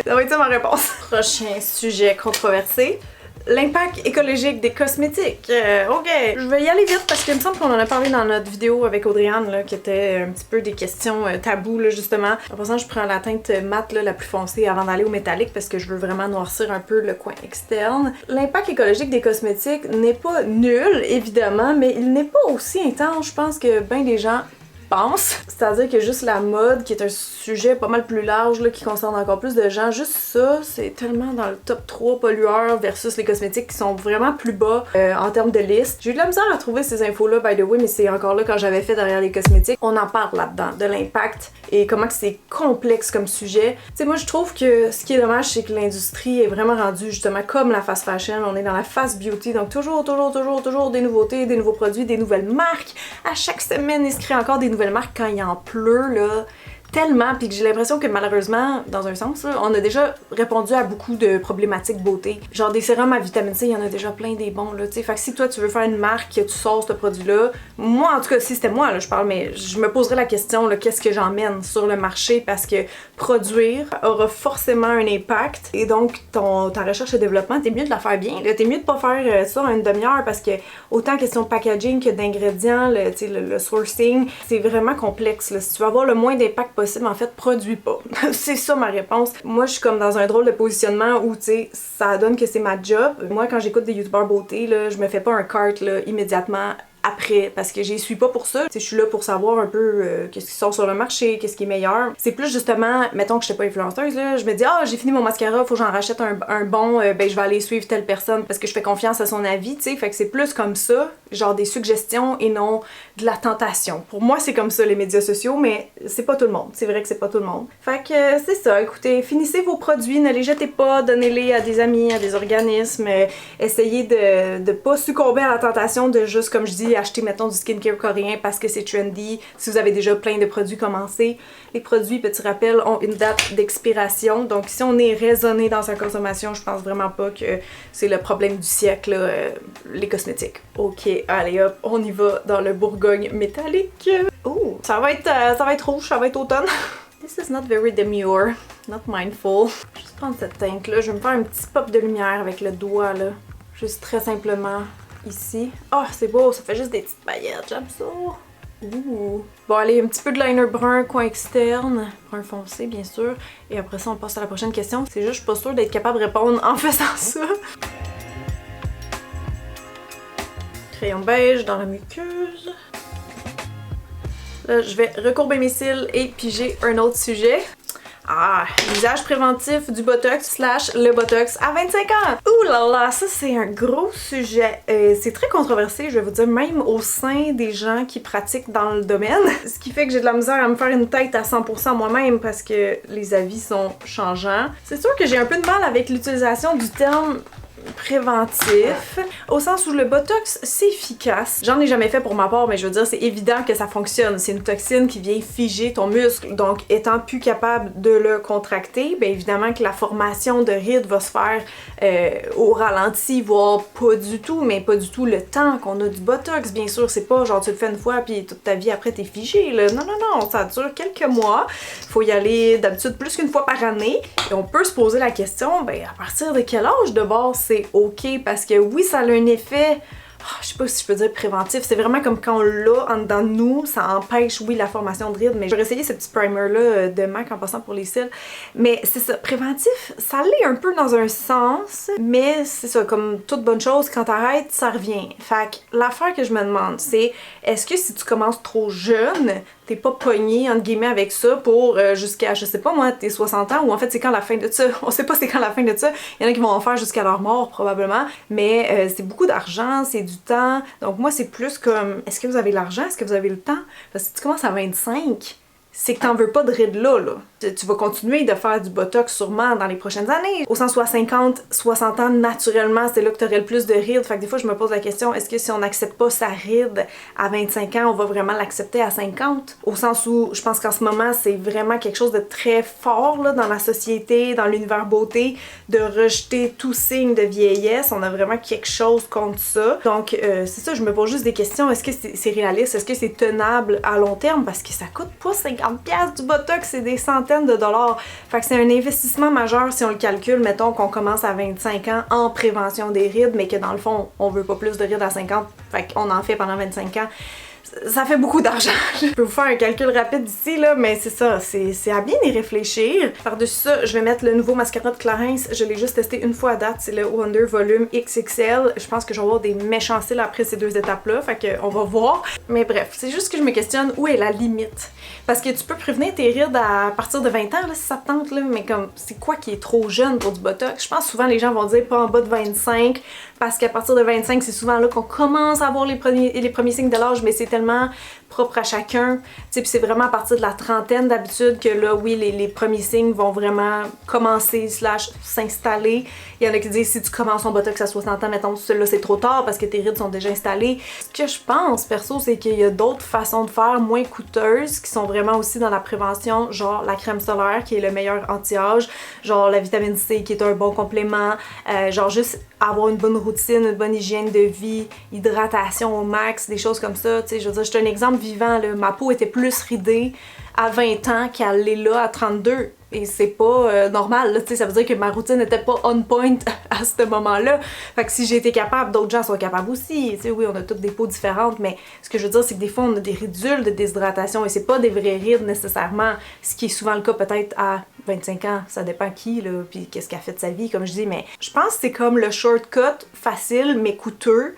Ça va être ça ma réponse. Prochain sujet controversé. L'impact écologique des cosmétiques. Ok, je vais y aller vite parce qu'il me semble qu'on en a parlé dans notre vidéo avec Audrey-Anne, là, qui était un petit peu des questions tabous, là, justement. En passant, je prends la teinte mate, là, la plus foncée avant d'aller au métallique parce que je veux vraiment noircir un peu le coin externe. L'impact écologique des cosmétiques n'est pas nul, évidemment, mais il n'est pas aussi intense, je pense, que ben des gens pense. C'est-à-dire que juste la mode, qui est un sujet pas mal plus large, là, qui concerne encore plus de gens, juste ça, c'est tellement dans le top 3 pollueurs versus les cosmétiques qui sont vraiment plus bas en termes de liste. J'ai eu de la misère à trouver ces infos-là, by the way, mais c'est encore là quand j'avais fait derrière les cosmétiques. On en parle là-dedans, de l'impact et comment que c'est complexe comme sujet. Tu sais, moi, je trouve que ce qui est dommage, c'est que l'industrie est vraiment rendue justement comme la fast fashion. On est dans la fast beauty, donc toujours des nouveautés, des nouveaux produits, des nouvelles marques. À chaque semaine, il se crée encore des nouvelles marques quand il en pleut, là. Tellement, puis que j'ai l'impression que malheureusement, dans un sens, là, on a déjà répondu à beaucoup de problématiques beauté. Genre des sérums à vitamine C, il y en a déjà plein des bons, là, tu sais. Fait que si toi, tu veux faire une marque, que tu sors ce produit-là, moi, en tout cas, si c'était moi, là, je parle, mais je me poserais la question, là, qu'est-ce que j'emmène sur le marché, parce que produire aura forcément un impact, et donc ta recherche et développement, t'es mieux de la faire bien, là. T'es mieux de pas faire ça en une demi-heure, parce que autant question de packaging que d'ingrédients, le sourcing, c'est vraiment complexe, là. Si tu veux avoir le moins d'impact possible, en fait, produis pas. C'est ça ma réponse. Moi, je suis comme dans un drôle de positionnement où, tu sais, ça donne que c'est ma job. Moi, quand j'écoute des youtubeurs beauté, là, je me fais pas un cart, là, immédiatement après, parce que j'y suis pas pour ça. Je suis là pour savoir un peu qu'est-ce qui sort sur le marché, qu'est-ce qui est meilleur. C'est plus justement, mettons que je suis pas influenceuse, là, je me dis, ah, j'ai fini mon mascara, faut que j'en rachète un bon, ben je vais aller suivre telle personne parce que je fais confiance à son avis, tu sais. Fait que c'est plus comme ça, genre des suggestions et non de la tentation. Pour moi, c'est comme ça les médias sociaux, mais c'est pas tout le monde. C'est vrai que c'est pas tout le monde. Fait que c'est ça, écoutez, finissez vos produits, ne les jetez pas, donnez-les à des amis, à des organismes, essayez de pas succomber à la tentation de juste, comme je dis, acheter, mettons, du skincare coréen parce que c'est trendy. Si vous avez déjà plein de produits commencés, les produits, petit rappel, ont une date d'expiration. Donc, si on est raisonné dans sa consommation, je pense vraiment pas que c'est le problème du siècle, là, les cosmétiques. Ok, allez hop, on y va dans le Bourgogne métallique. Oh, ça va être rouge, ça va être automne. This is not very demure, not mindful. Je vais juste prendre cette teinte-là, je vais me faire un petit pop de lumière avec le doigt, là. Juste très simplement. Ici. Oh, c'est beau, ça fait juste des petites paillettes, j'aime ça. Ouh. Bon, allez, un petit peu de liner brun, coin externe, brun foncé, bien sûr. Et après ça, on passe à la prochaine question. C'est juste, je suis pas sûre d'être capable de répondre en faisant ça. Crayon beige dans la muqueuse. Là, je vais recourber mes cils et piger un autre sujet. Ah, l'usage préventif du Botox / le Botox à 25 ans. Ouh là là, ça c'est un gros sujet. C'est très controversé, je vais vous dire, même au sein des gens qui pratiquent dans le domaine. Ce qui fait que j'ai de la misère à me faire une tête à 100% moi-même parce que les avis sont changeants. C'est sûr que j'ai un peu de mal avec l'utilisation du terme préventif, au sens où le Botox, c'est efficace. J'en ai jamais fait pour ma part, mais je veux dire, c'est évident que ça fonctionne. C'est une toxine qui vient figer ton muscle, donc étant plus capable de le contracter, bien évidemment que la formation de rides va se faire au ralenti, voire pas du tout, mais pas du tout le temps qu'on a du Botox, bien sûr. C'est pas genre tu le fais une fois puis toute ta vie après t'es figé, là. Non, non, non, ça dure quelques mois. Faut y aller d'habitude plus qu'une fois par année. Et on peut se poser la question, ben à partir de quel âge de base c'est ok? Parce que oui, ça a un effet, je sais pas si je peux dire préventif, c'est vraiment comme quand on l'a en dedans de nous, ça empêche, oui, la formation de rides, mais j'aurais essayé ce petit primer-là de MAC en passant pour les cils. Mais c'est ça, préventif, ça l'est un peu dans un sens, mais c'est ça, comme toute bonne chose, quand t'arrêtes, ça revient. Fait que l'affaire que je me demande, c'est est-ce que si tu commences trop jeune, t'es pas pogné, entre guillemets, avec ça pour jusqu'à, je sais pas moi, tes 60 ans, ou en fait c'est quand la fin de ça, on sait pas c'est quand la fin de ça, il y en a qui vont en faire jusqu'à leur mort probablement, mais c'est beaucoup d'argent, c'est du temps, donc moi c'est plus comme, est-ce que vous avez l'argent, est-ce que vous avez le temps? Parce que si tu commences à 25, c'est que t'en veux pas de rides là. Tu vas continuer de faire du Botox sûrement dans les prochaines années. Au sens où à 50, 60 ans, naturellement, c'est là que t'aurais le plus de rides. Fait que des fois, je me pose la question, est-ce que si on n'accepte pas sa ride à 25 ans, on va vraiment l'accepter à 50? Au sens où je pense qu'en ce moment, c'est vraiment quelque chose de très fort là, dans la société, dans l'univers beauté, de rejeter tout signe de vieillesse. On a vraiment quelque chose contre ça. Donc, c'est ça, je me pose juste des questions. Est-ce que c'est réaliste? Est-ce que c'est tenable à long terme? Parce que ça coûte pas 50$ du Botox, c'est des centaines de dollars. Fait que c'est un investissement majeur si on le calcule, mettons qu'on commence à 25 ans en prévention des rides, mais que dans le fond, on veut pas plus de rides à 50, fait qu'on en fait pendant 25 ans. Ça fait beaucoup d'argent. Je peux vous faire un calcul rapide ici, là, mais c'est ça, c'est à bien y réfléchir. Par-dessus ça, je vais mettre le nouveau mascara de Clarins. Je l'ai juste testé une fois à date, c'est le Wonder Volume XXL. Je pense que je vais avoir des méchants cils après ces deux étapes-là, fait qu'on va voir. Mais bref, c'est juste que je me questionne où est la limite. Parce que tu peux prévenir tes rides à partir de 20 ans, là, si ça te tente, là, mais comme, c'est quoi qui est trop jeune pour du Botox? Je pense souvent les gens vont dire pas en bas de 25, parce qu'à partir de 25, c'est souvent là qu'on commence à avoir les premiers signes de l'âge, mais c'est tellement propre à chacun. Puis c'est vraiment à partir de la trentaine d'habitude que là, oui, les premiers signes vont vraiment commencer / s'installer. Il y en a qui disent si tu commences ton Botox à 60 ans, mettons, celui-là c'est trop tard parce que tes rides sont déjà installées. Ce que je pense, perso, c'est qu'il y a d'autres façons de faire moins coûteuses qui sont vraiment aussi dans la prévention, genre la crème solaire qui est le meilleur anti-âge, genre la vitamine C qui est un bon complément, genre juste avoir une bonne routine, une bonne hygiène de vie, hydratation au max, des choses comme ça. Tu sais, je veux dire, je un exemple vivant, là. Ma peau était plus ridée à 20 ans qu'elle l'est là à 32. Et c'est pas normal, là, tu sais, ça veut dire que ma routine n'était pas on point à ce moment-là. Fait que si j'ai été capable, d'autres gens sont capables aussi. Tu sais, oui, on a toutes des peaux différentes, mais ce que je veux dire, c'est que des fois, on a des ridules de déshydratation et c'est pas des vraies rides nécessairement, ce qui est souvent le cas peut-être à 25 ans, ça dépend qui, là, puis qu'est-ce qu'elle a fait de sa vie, comme je dis, mais je pense que c'est comme le shortcut facile, mais coûteux,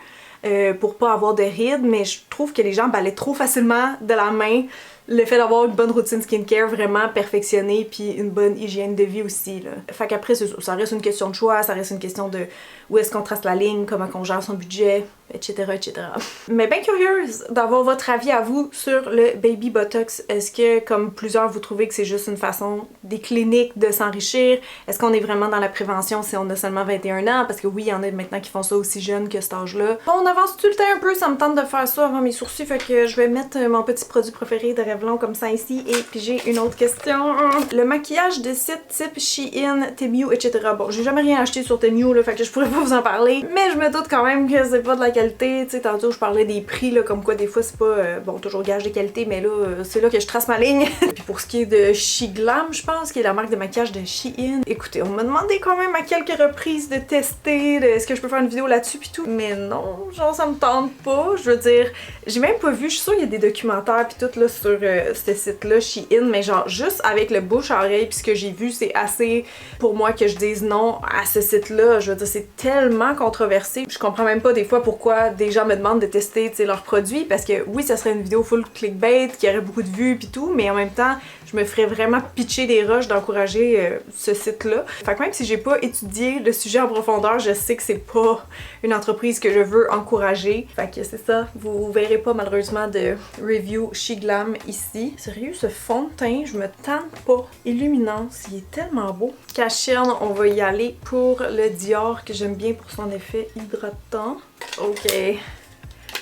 pour pas avoir de rides, mais je trouve que les gens balaient trop facilement de la main le fait d'avoir une bonne routine skincare vraiment perfectionnée puis une bonne hygiène de vie aussi, là. Fait qu'après, ça reste une question de choix, ça reste une question de où est-ce qu'on trace la ligne, comment on gère son budget, etc., etc. Mais bien curieuse d'avoir votre avis à vous sur le Baby Botox. Est-ce que, comme plusieurs, vous trouvez que c'est juste une façon des cliniques de s'enrichir? Est-ce qu'on est vraiment dans la prévention si on a seulement 21 ans? Parce que oui, il y en a maintenant qui font ça aussi jeune que cet âge-là. Bon, on avance tout le temps un peu, ça me tente de faire ça avant mes sourcils, fait que je vais mettre mon petit produit préféré de Revlon comme ça ici. Et puis j'ai une autre question. Le maquillage de site type Shein, Temu, etc. Bon, j'ai jamais rien acheté sur Temu, là, fait que je pourrais pas vous en parler, mais je me doute quand même que c'est pas de la qualité. Tu sais, tantôt je parlais des prix, là, comme quoi des fois c'est pas, bon, toujours gage de qualité, mais là, c'est là que je trace ma ligne. Puis pour ce qui est de Shiglam, je pense, qui est la marque de maquillage de Shein, écoutez, on m'a demandé quand même à quelques reprises de tester, est-ce que je peux faire une vidéo là-dessus pis tout, mais non, genre ça me tente pas. Je veux dire, j'ai même pas vu, je suis sûre qu'il y a des documentaires pis tout là sur ce site-là, Shein, mais genre juste avec le bouche à oreille pis ce que j'ai vu, c'est assez pour moi que je dise non à ce site-là. Je veux dire, c'est tellement controversé. Je comprends même pas des fois pourquoi des gens me demandent de tester, tu sais, leurs produits, parce que oui, ça serait une vidéo full clickbait qui aurait beaucoup de vues pis tout, mais en même temps, je me ferais vraiment pitcher des rushs d'encourager ce site-là. Fait que même si j'ai pas étudié le sujet en profondeur, je sais que c'est pas une entreprise que je veux encourager. Fait que c'est ça, vous verrez pas malheureusement de review Shiglam ici. ici. Sérieux, ce fond de teint, je me tente pas. Illuminance, il est tellement beau. Cacherne, on va y aller pour le Dior que j'aime bien pour son effet hydratant. Ok.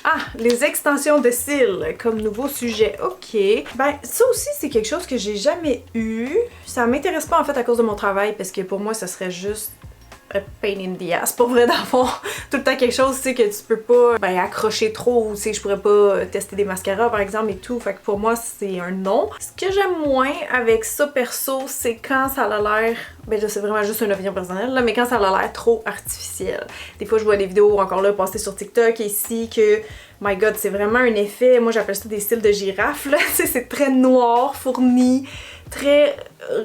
Ah, les extensions de cils comme nouveau sujet. Ok. Ben, ça aussi, c'est quelque chose que j'ai jamais eu. Ça m'intéresse pas en fait à cause de mon travail parce que pour moi, ça serait juste a pain in the ass. Pour vrai, dans le fond, tout le temps quelque chose, tu sais, que tu peux pas accrocher trop, ou tu sais, je pourrais pas tester des mascaras par exemple et tout. Fait que pour moi, c'est un non. Ce que j'aime moins avec ça perso, c'est quand ça a l'air, ben là, c'est vraiment juste une opinion personnelle, là, mais quand ça a l'air trop artificiel. Des fois, je vois des vidéos encore là passées sur TikTok ici que my god, c'est vraiment un effet, moi j'appelle ça des cils de girafe, là, tu sais, c'est très noir, fourni, très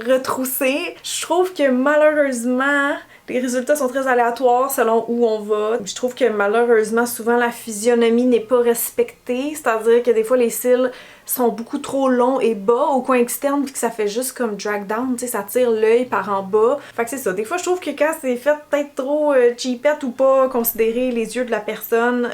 retroussé. Je trouve que malheureusement, les résultats sont très aléatoires selon où on va. Je trouve que malheureusement, souvent la physionomie n'est pas respectée, c'est-à-dire que des fois les cils sont beaucoup trop longs et bas au coin externe puis que ça fait juste comme drag down, tu sais, ça tire l'œil par en bas. Fait que c'est ça. Des fois, je trouve que quand c'est fait peut-être trop cheapette ou pas considérer les yeux de la personne,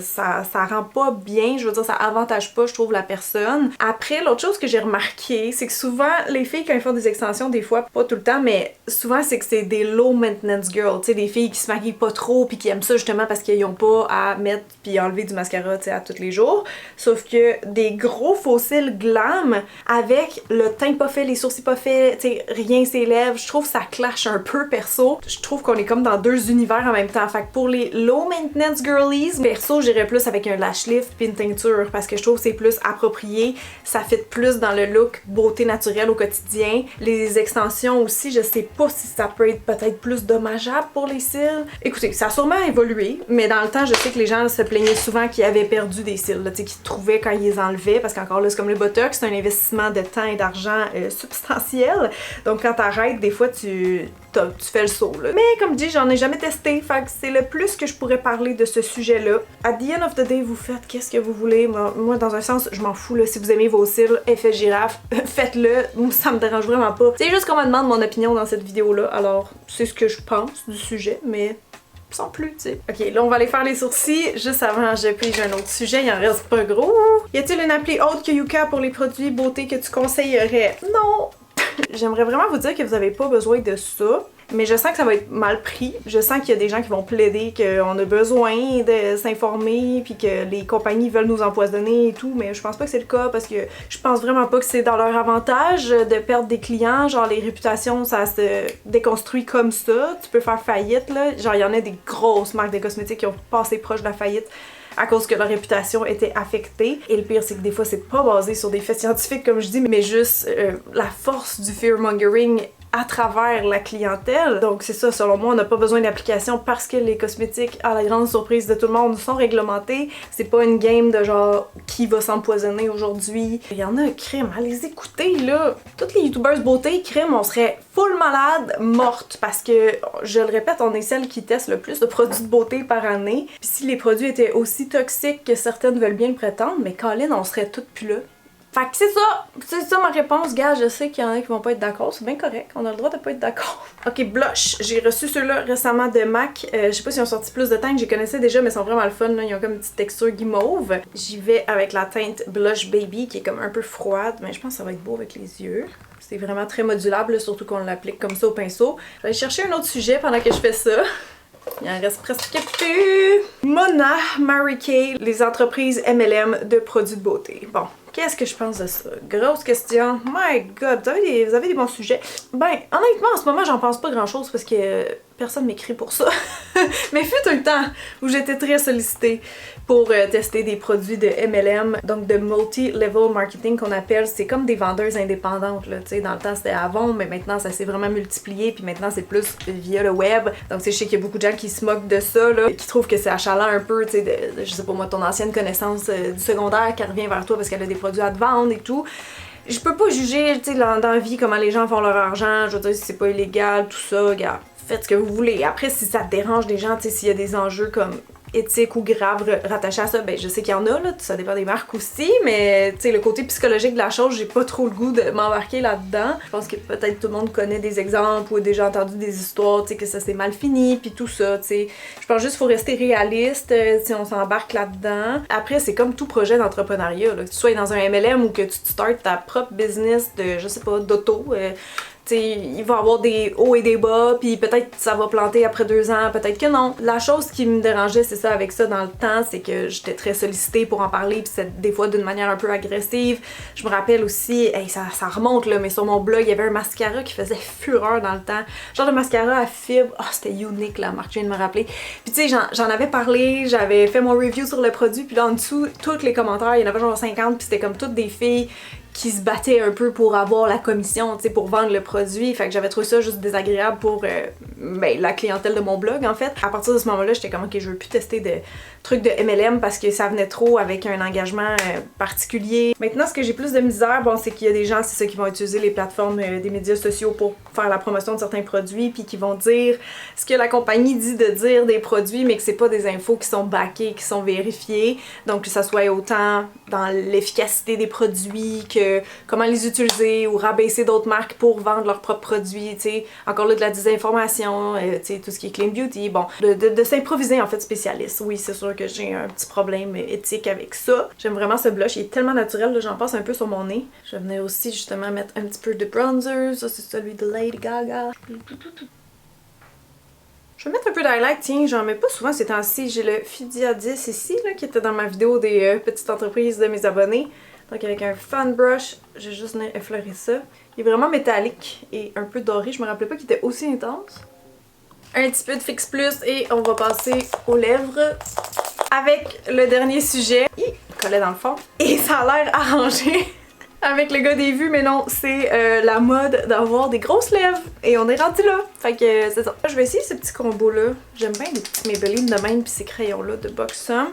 ça rend pas bien. Je veux dire, ça avantage pas, je trouve, la personne. Après, l'autre chose que j'ai remarqué, c'est que souvent, les filles, quand elles font des extensions, des fois, pas tout le temps, mais souvent, c'est que c'est des low maintenance girls, tu sais, des filles qui se maquillent pas trop puis qui aiment ça justement parce qu'ils ont pas à mettre puis enlever du mascara, tu sais, à tous les jours. Sauf que des gros faux cils glam avec le teint pas fait, les sourcils pas faits, tu sais, rien ses lèvres, je trouve que ça clash un peu perso. Je trouve qu'on est comme dans deux univers en même temps. Fait que pour les low maintenance girlies, perso, j'irais plus avec un lash lift puis une teinture parce que je trouve que c'est plus approprié, ça fit plus dans le look beauté naturelle au quotidien. Les extensions aussi, je sais pas si ça peut être peut-être plus dommageable pour les cils. Écoutez, ça a sûrement évolué, mais dans le temps, je sais que les gens se plaignaient souvent qu'ils avaient perdu des cils, tu sais, qu'ils trouvaient quand ils les enlevaient, parce qu'encore là, c'est comme le botox, c'est un investissement de temps et d'argent substantiel. Donc quand t'arrêtes, des fois, tu fais le saut, là. Mais comme dit, j'en ai jamais testé, fait que c'est le plus que je pourrais parler de ce sujet-là. At the end of the day, vous faites qu'est-ce que vous voulez. Moi, dans un sens, je m'en fous, là. Si vous aimez vos cils, effet girafe, faites-le. Ça me dérange vraiment pas. C'est juste qu'on me demande mon opinion dans cette vidéo-là, alors c'est ce que je pense du sujet, mais sans plus, tu sais. Ok, là, on va aller faire les sourcils. Juste avant, je pige un autre sujet. Il en reste pas gros. Y a-t-il une appli autre que Yuka pour les produits beauté que tu conseillerais? Non! J'aimerais vraiment vous dire que vous avez pas besoin de ça. Mais je sens que ça va être mal pris. Je sens qu'il y a des gens qui vont plaider qu'on a besoin de s'informer puis que les compagnies veulent nous empoisonner et tout, mais je pense pas que c'est le cas parce que je pense vraiment pas que c'est dans leur avantage de perdre des clients. Genre les réputations, ça se déconstruit comme ça. Tu peux faire faillite, là. Genre il y en a des grosses marques de cosmétiques qui ont passé proche de la faillite à cause que leur réputation était affectée. Et le pire, c'est que des fois, c'est pas basé sur des faits scientifiques, comme je dis, mais juste la force du fear-mongering à travers la clientèle. Donc c'est ça, selon moi, on n'a pas besoin d'application parce que les cosmétiques, à la grande surprise de tout le monde, sont réglementés. C'est pas une game de genre qui va s'empoisonner aujourd'hui. Il y en a, crème, à les écouter là. Toutes les youtubeuses beauté, crème, on serait full malade, morte, parce que, je le répète, on est celles qui testent le plus de produits de beauté par année. Puis si les produits étaient aussi toxiques que certaines veulent bien le prétendre, mais Colin, on serait toutes plus là. Fait que c'est ça ma réponse, gars. Je sais qu'il y en a qui vont pas être d'accord, c'est bien correct, on a le droit de pas être d'accord. Ok, blush, j'ai reçu ceux-là récemment de MAC, je sais pas s'ils ont sorti plus de teintes, je les connaissais déjà mais ils sont vraiment le fun, là. Ils ont comme une petite texture guimauve. J'y vais avec la teinte Blush Baby qui est comme un peu froide, mais je pense que ça va être beau avec les yeux. C'est vraiment très modulable, surtout qu'on l'applique comme ça au pinceau. Je vais aller chercher un autre sujet pendant que je fais ça. Il en reste presque plus. Mona, Mary Kay, les entreprises MLM de produits de beauté. Bon, qu'est-ce que je pense de ça? Grosse question. My god, vous avez des bons sujets. Ben, honnêtement, en ce moment, j'en pense pas grand-chose parce que personne m'écrit pour ça. Mais fut un temps où j'étais très sollicitée pour tester des produits de MLM, donc de multi-level marketing qu'on appelle. C'est comme des vendeuses indépendantes, là, tu sais. Dans le temps, c'était Avon, mais maintenant, ça s'est vraiment multiplié, puis maintenant, c'est plus via le web. Donc, je sais qu'il y a beaucoup de gens qui se moquent de ça, là, qui trouvent que c'est achalant un peu, tu sais, je sais pas moi, ton ancienne connaissance du secondaire qui revient vers toi parce qu'elle a des produits à te vendre et tout. Je peux pas juger, tu sais, dans la vie, comment les gens font leur argent. Je veux dire, si c'est pas illégal, tout ça, regarde, faites ce que vous voulez. Après, si ça te dérange des gens, tu sais, s'il y a des enjeux comme éthiques ou graves rattachés à ça. Ben je sais qu'il y en a, là, ça dépend des marques aussi, mais tu sais, le côté psychologique de la chose, j'ai pas trop le goût de m'embarquer là-dedans. Je pense que peut-être tout le monde connaît des exemples ou a déjà entendu des histoires, tu sais, que ça s'est mal fini, puis tout ça, tu sais. Je pense juste qu'il faut rester réaliste si on s'embarque là-dedans. Après, c'est comme tout projet d'entrepreneuriat, là, que tu sois dans un MLM ou que tu startes ta propre business de, je sais pas, d'auto. Il va y avoir des hauts et des bas, puis peut-être ça va planter après 2 ans, peut-être que non. La chose qui me dérangeait, c'est ça, avec ça dans le temps, c'est que j'étais très sollicitée pour en parler, puis c'est des fois d'une manière un peu agressive. Je me rappelle aussi, ça remonte là, mais sur mon blog, il y avait un mascara qui faisait fureur dans le temps. Genre de mascara à fibres, c'était unique la marque, je viens de me rappeler. Puis tu sais, j'en avais parlé, j'avais fait mon review sur le produit, puis là en dessous, tous les commentaires, il y en avait genre 50, puis c'était comme toutes des filles qui se battaient un peu pour avoir la commission, tu sais, pour vendre le produit. Fait que j'avais trouvé ça juste désagréable pour la clientèle de mon blog, en fait. À partir de ce moment-là, j'étais comme, ok, je veux plus tester de trucs de MLM parce que ça venait trop avec un engagement particulier. Maintenant, ce que j'ai plus de misère, bon, c'est qu'il y a des gens, c'est ça, qui vont utiliser les plateformes des médias sociaux pour faire la promotion de certains produits, puis qui vont dire ce que la compagnie dit de dire des produits, mais que c'est pas des infos qui sont backées, qui sont vérifiées. Donc, que ça soit autant dans l'efficacité des produits que comment les utiliser ou rabaisser d'autres marques pour vendre leurs propres produits, tu sais. Encore là, de la désinformation, tu sais, tout ce qui est clean beauty, bon, de s'improviser en fait spécialiste. Oui, c'est sûr que j'ai un petit problème éthique avec ça. J'aime vraiment ce blush, il est tellement naturel, là, j'en passe un peu sur mon nez. Je venais aussi justement mettre un petit peu de bronzer, ça c'est celui de Lady Gaga. Je vais mettre un peu d'highlight, tiens, j'en mets pas souvent ces temps-ci. J'ai le Fidia 10 ici, là, qui était dans ma vidéo des petites entreprises de mes abonnés. Donc avec un fan brush, j'ai juste effleuré ça. Il est vraiment métallique et un peu doré, je me rappelais pas qu'il était aussi intense. Un petit peu de Fix Plus et on va passer aux lèvres avec le dernier sujet. Il collait dans le fond. Et ça a l'air arrangé avec le gars des vues, mais non, c'est la mode d'avoir des grosses lèvres. Et on est rendu là. Fait que c'est ça. Je vais essayer ce petit combo-là. J'aime bien les petits Maybelline de même pis ces crayons-là de Buxom.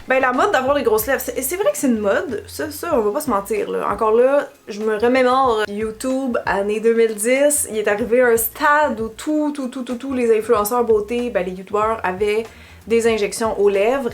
Ben la mode d'avoir des grosses lèvres, c'est vrai que c'est une mode, ça on va pas se mentir là. Encore là, je me remémore YouTube, année 2010, il est arrivé un stade où tous les influenceurs beauté, ben les youtubeurs avaient des injections aux lèvres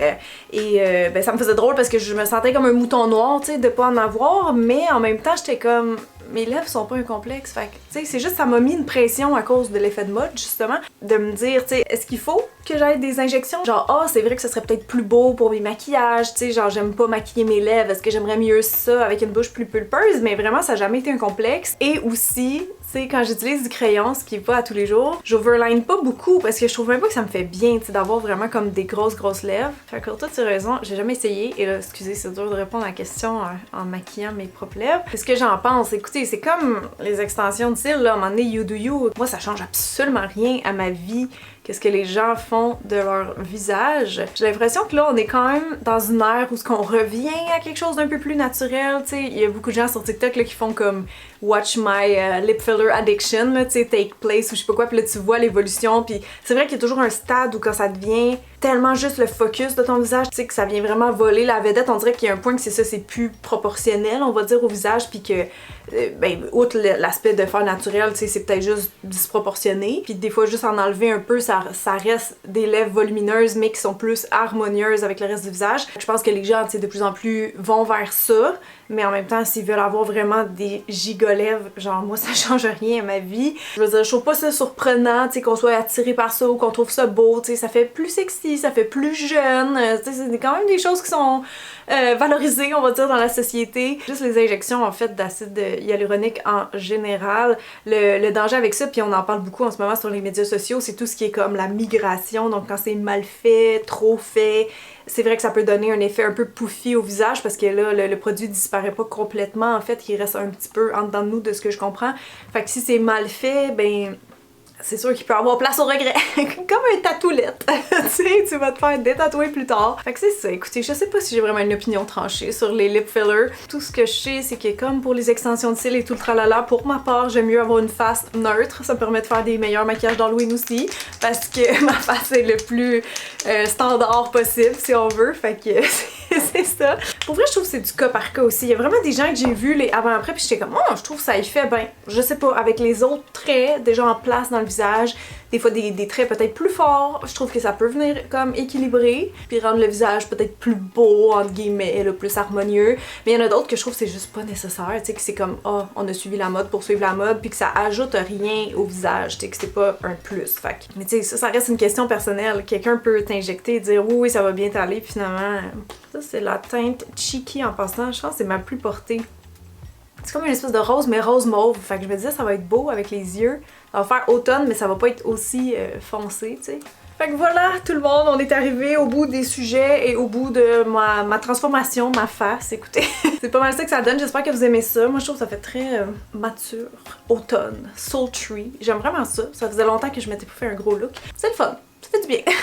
et ben ça me faisait drôle parce que je me sentais comme un mouton noir, tu sais, de pas en avoir, mais en même temps j'étais comme mes lèvres sont pas un complexe, fait que tu sais, c'est juste ça m'a mis une pression à cause de l'effet de mode justement, de me dire, tu sais, est-ce qu'il faut que j'aille des injections? Genre, ah, c'est vrai que ce serait peut-être plus beau pour mes maquillages, tu sais, genre j'aime pas maquiller mes lèvres, est-ce que j'aimerais mieux ça avec une bouche plus pulpeuse? Mais vraiment, ça a jamais été un complexe. Et aussi, tu sais, quand j'utilise du crayon, ce qui est pas à tous les jours, j'overline pas beaucoup parce que je trouve même pas que ça me fait bien, tu sais, d'avoir vraiment comme des grosses lèvres. Fait que pour toutes ces raisons, j'ai jamais essayé. Et là, excusez, c'est dur de répondre à la question en maquillant mes propres lèvres. Qu'est-ce que j'en pense? Écoutez, c'est comme les extensions de cils, là, à un moment donné, you do you. Moi, ça change absolument rien à ma vie. Qu'est-ce que les gens font de leur visage. J'ai l'impression que là, on est quand même dans une ère où on revient à quelque chose d'un peu plus naturel, tu sais. Il y a beaucoup de gens sur TikTok là, qui font comme Watch my lip filler addiction, tu sais, take place ou je sais pas quoi, puis là tu vois l'évolution, puis c'est vrai qu'il y a toujours un stade où quand ça devient tellement juste le focus de ton visage, tu sais, que ça vient vraiment voler la vedette, on dirait qu'il y a un point que c'est ça, c'est plus proportionnel, on va dire, au visage, puis que, ben, outre l'aspect de faire naturel, tu sais, c'est peut-être juste disproportionné, puis des fois, juste en enlever un peu, ça reste des lèvres volumineuses, mais qui sont plus harmonieuses avec le reste du visage. Je pense que les gens, tu sais, de plus en plus vont vers ça, mais en même temps, s'ils veulent avoir vraiment des giga-lèvres, genre moi, ça change rien à ma vie. Je veux dire, je trouve pas ça surprenant, tu sais, qu'on soit attiré par ça ou qu'on trouve ça beau, tu sais, ça fait plus sexy, ça fait plus jeune, tu sais, c'est quand même des choses qui sont valorisées, on va dire, dans la société. Juste les injections, en fait, d'acide hyaluronique en général, le danger avec ça, puis on en parle beaucoup en ce moment sur les médias sociaux, c'est tout ce qui est comme la migration, donc quand c'est mal fait, trop fait, c'est vrai que ça peut donner un effet un peu pouffi au visage parce que là, le produit disparaît pas complètement, en fait, il reste un petit peu en dedans de nous de ce que je comprends. Fait que si c'est mal fait, ben c'est sûr qu'il peut avoir place au regret. Comme un tatoulette. Tu sais, tu vas te faire détatouer plus tard. Fait que c'est ça. Écoutez, je sais pas si j'ai vraiment une opinion tranchée sur les lip fillers. Tout ce que je sais, c'est que comme pour les extensions de cils et tout le tralala, pour ma part, j'aime mieux avoir une face neutre. Ça me permet de faire des meilleurs maquillages d'Halloween aussi. Parce que ma face est le plus standard possible, si on veut. Fait que c'est ça. Pour vrai, je trouve que c'est du cas par cas aussi. Il y a vraiment des gens que j'ai vus les avant-après puis j'étais comme, oh, je trouve que ça y fait bien. Je sais pas, avec les autres traits déjà en place dans le visage, des fois des traits peut-être plus forts, je trouve que ça peut venir comme équilibrer, puis rendre le visage peut-être plus beau, entre guillemets, là, plus harmonieux. Mais il y en a d'autres que je trouve que c'est juste pas nécessaire, tu sais, que c'est comme, oh, on a suivi la mode pour suivre la mode, puis que ça ajoute rien au visage, tu sais, que c'est pas un plus. Fait que, mais tu sais, ça reste une question personnelle. Quelqu'un peut t'injecter et dire, oui, ça va bien t'aller, puis finalement, ça c'est la teinte Cheeky en passant, je pense que c'est ma plus portée. C'est comme une espèce de rose, mais rose mauve. Fait que je me disais, ça va être beau avec les yeux. Ça va faire automne, mais ça va pas être aussi foncé, tu sais. Fait que voilà, tout le monde, on est arrivé au bout des sujets et au bout de ma transformation, ma face. Écoutez, c'est pas mal ça que ça donne. J'espère que vous aimez ça. Moi, je trouve que ça fait très mature, automne, sultry. J'aime vraiment ça. Ça faisait longtemps que je m'étais pas fait un gros look. C'est le fun. Ça fait du bien.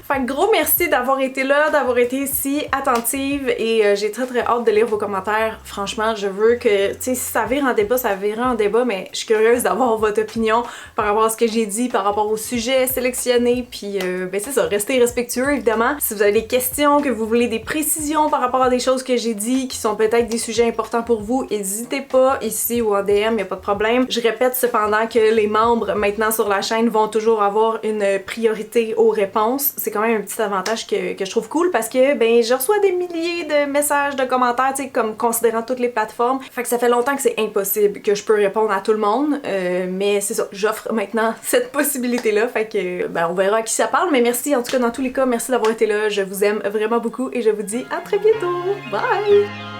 Fait que gros merci d'avoir été là, d'avoir été ici attentive et j'ai très hâte de lire vos commentaires. Franchement, je veux que, tu sais, si ça vire en débat, ça vire en débat, mais je suis curieuse d'avoir votre opinion par rapport à ce que j'ai dit, par rapport au sujet sélectionné, puis ben c'est ça, restez respectueux évidemment. Si vous avez des questions, que vous voulez des précisions par rapport à des choses que j'ai dit, qui sont peut-être des sujets importants pour vous, n'hésitez pas, ici ou en DM, y a pas de problème. Je répète cependant que les membres maintenant sur la chaîne vont toujours avoir une priorité aux réponses. C'est quand même un petit avantage que je trouve cool parce que ben je reçois des milliers de messages, de commentaires, tu sais, comme considérant toutes les plateformes. Fait que ça fait longtemps que c'est impossible que je peux répondre à tout le monde, mais c'est ça, j'offre maintenant cette possibilité-là, fait que ben on verra à qui ça parle, mais merci en tout cas dans tous les cas, merci d'avoir été là, je vous aime vraiment beaucoup et je vous dis à très bientôt, bye!